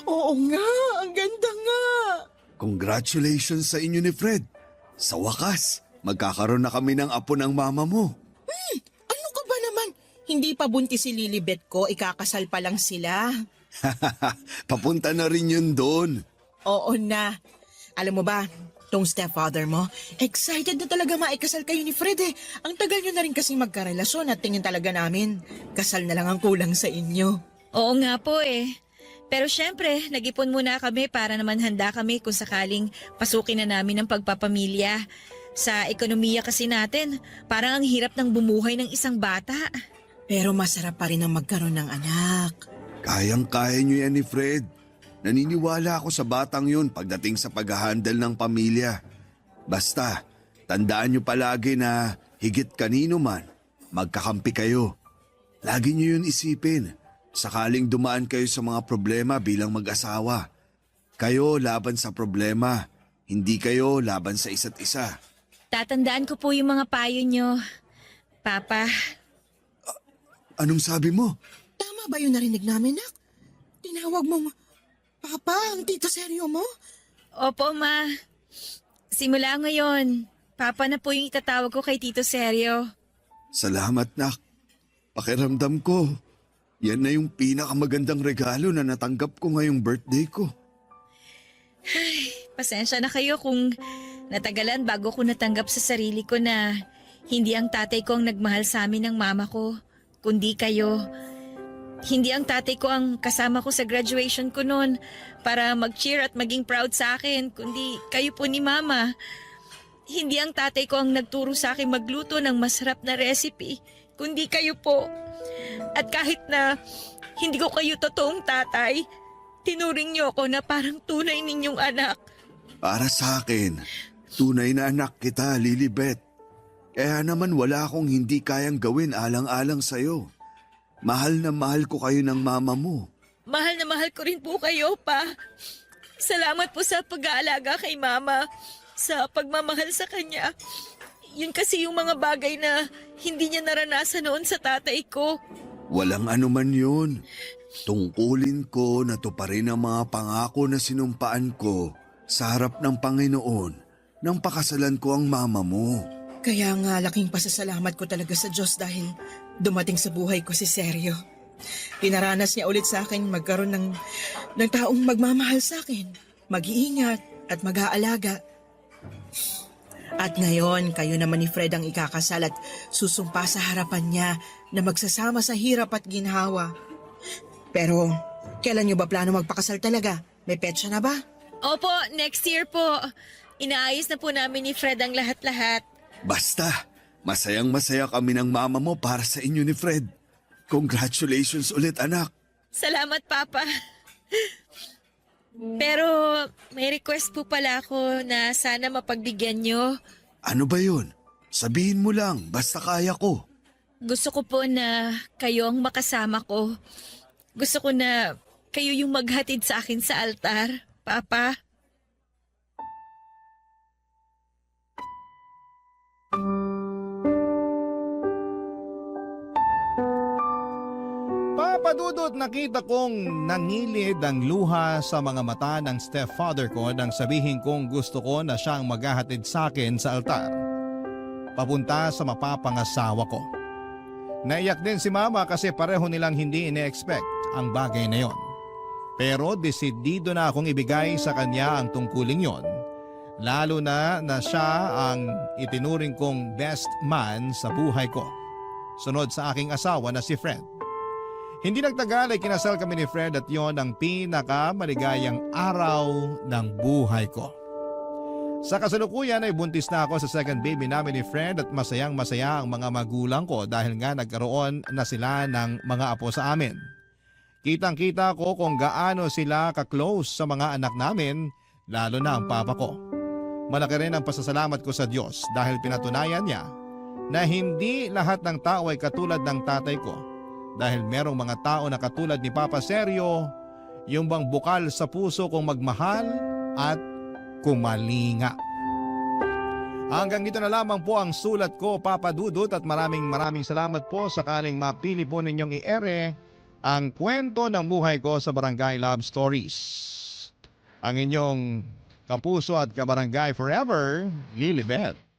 Oo nga, ang ganda nga. Congratulations sa inyo ni Fred. Sa wakas, magkakaroon na kami ng apo ng mama mo. Ano ka ba naman? Hindi pa buntis si Lilibet ko, ikakasal pa lang sila. Papunta na rin yun doon. Oo na. Alam mo ba, tong stepfather mo, excited na talaga maikasal kayo ni Fred eh. Ang tagal nyo na rin kasing magkarelasyon at tingin talaga namin, kasal na lang ang kulang sa inyo. Oo nga po eh. Pero syempre, nag-ipon muna kami para naman handa kami kung sakaling pasukin na namin ang pagpapamilya. Sa ekonomiya kasi natin, parang ang hirap ng bumuhay ng isang bata. Pero masarap pa rin ang magkaroon ng anak. Kayang-kaya nyo yan ni Fred. Naniniwala ako sa batang yun pagdating sa pag-handle ng pamilya. Basta, tandaan nyo palagi na higit kanino man, magkakampi kayo. Lagi nyo yun isipin. Sakaling dumaan kayo sa mga problema bilang mag-asawa. Kayo laban sa problema, hindi kayo laban sa isa't isa. Tatandaan ko po yung mga payo nyo, Papa. Anong sabi mo? Tama ba yung narinig namin, Nak? Tinawag mong Papa ang Tito Sergio mo? Opo, Ma. Simula ngayon, Papa na po yung itatawag ko kay Tito Sergio. Salamat, Nak. Pakiramdam ko, yan na yung pinakamagandang regalo na natanggap ko ngayong birthday ko. Pasensya na kayo kung natagalan bago ko natanggap sa sarili ko na hindi ang tatay ko ang nagmahal sa amin ng mama ko, kundi kayo. Hindi ang tatay ko ang kasama ko sa graduation ko noon para mag-cheer at maging proud sa akin, kundi kayo po ni Mama. Hindi ang tatay ko ang nagturo sa akin magluto ng masarap na recipe, kundi kayo po. At kahit na hindi ko kayo totoong tatay, tinuring niyo ako na parang tunay ninyong anak. Para sa akin, tunay na anak kita, Lilibet. Kaya naman wala akong hindi kayang gawin alang-alang sa'yo. Mahal na mahal ko kayo ng mama mo. Mahal na mahal ko rin po kayo, Pa. Salamat po sa pag-aalaga kay Mama, sa pagmamahal sa kanya. Yun kasi yung mga bagay na hindi niya naranasan noon sa tatay ko. Walang anuman yun. Tungkulin ko na tuparin ang mga pangako na sinumpaan ko sa harap ng Panginoon nang pakasalan ko ang mama mo. Kaya nga laking pasasalamat ko talaga sa Diyos dahil dumating sa buhay ko si Sergio. Pinaranas niya ulit sa akin magkaroon ng taong magmamahal sa akin, mag-iingat at mag-aalaga. At ngayon, kayo naman ni Fred ang ikakasal at susumpa sa harapan niya na magsasama sa hirap at ginhawa. Pero, kailan niyo ba plano magpakasal talaga? May petsa na ba? Opo, next year po. Inaayos na po namin ni Fred ang lahat-lahat. Basta, masayang-masaya kami ng mama mo para sa inyo ni Fred. Congratulations ulit, anak. Salamat, Papa. Pero may request po pala ako na sana mapagbigyan nyo. Ano ba yun? Sabihin mo lang, basta kaya ko. Gusto ko po na kayo ang makasama ko. Gusto ko na kayo yung maghatid sa akin sa altar, Papa. Papadudot nakita kong nangilid ang luha sa mga mata ng stepfather ko nang sabihin kong gusto ko na siyang maghahatid sa akin sa altar. Papunta sa mapapangasawa ko. Naiyak din si Mama kasi pareho nilang hindi ine-expect ang bagay na yon. Pero desidido na akong ibigay sa kanya ang tungkuling yon. Lalo na siya ang itinuring kong best man sa buhay ko. Sunod sa aking asawa na si Fred. Hindi nagtagal ay kinasal kami ni Fred at yon ang pinakamaligayang araw ng buhay ko. Sa kasalukuyan ay buntis na ako sa second baby namin ni Fred at masayang masaya ang mga magulang ko dahil nga nagkaroon na sila ng mga apo sa amin. Kitang-kita ko kung gaano sila ka-close sa mga anak namin, lalo na ang papa ko. Malaki rin ang pasasalamat ko sa Diyos dahil pinatunayan niya na hindi lahat ng tao ay katulad ng tatay ko. Dahil merong mga tao na katulad ni Papa Sergio, yung bang bukal sa puso kong magmahal at kumalinga. Hanggang dito na lamang po ang sulat ko, Papa Dudut, at maraming salamat po sakaling mapili po ninyong i-ere ang kwento ng buhay ko sa Barangay Love Stories. Ang inyong kapuso at kabarangay forever, Lilibet.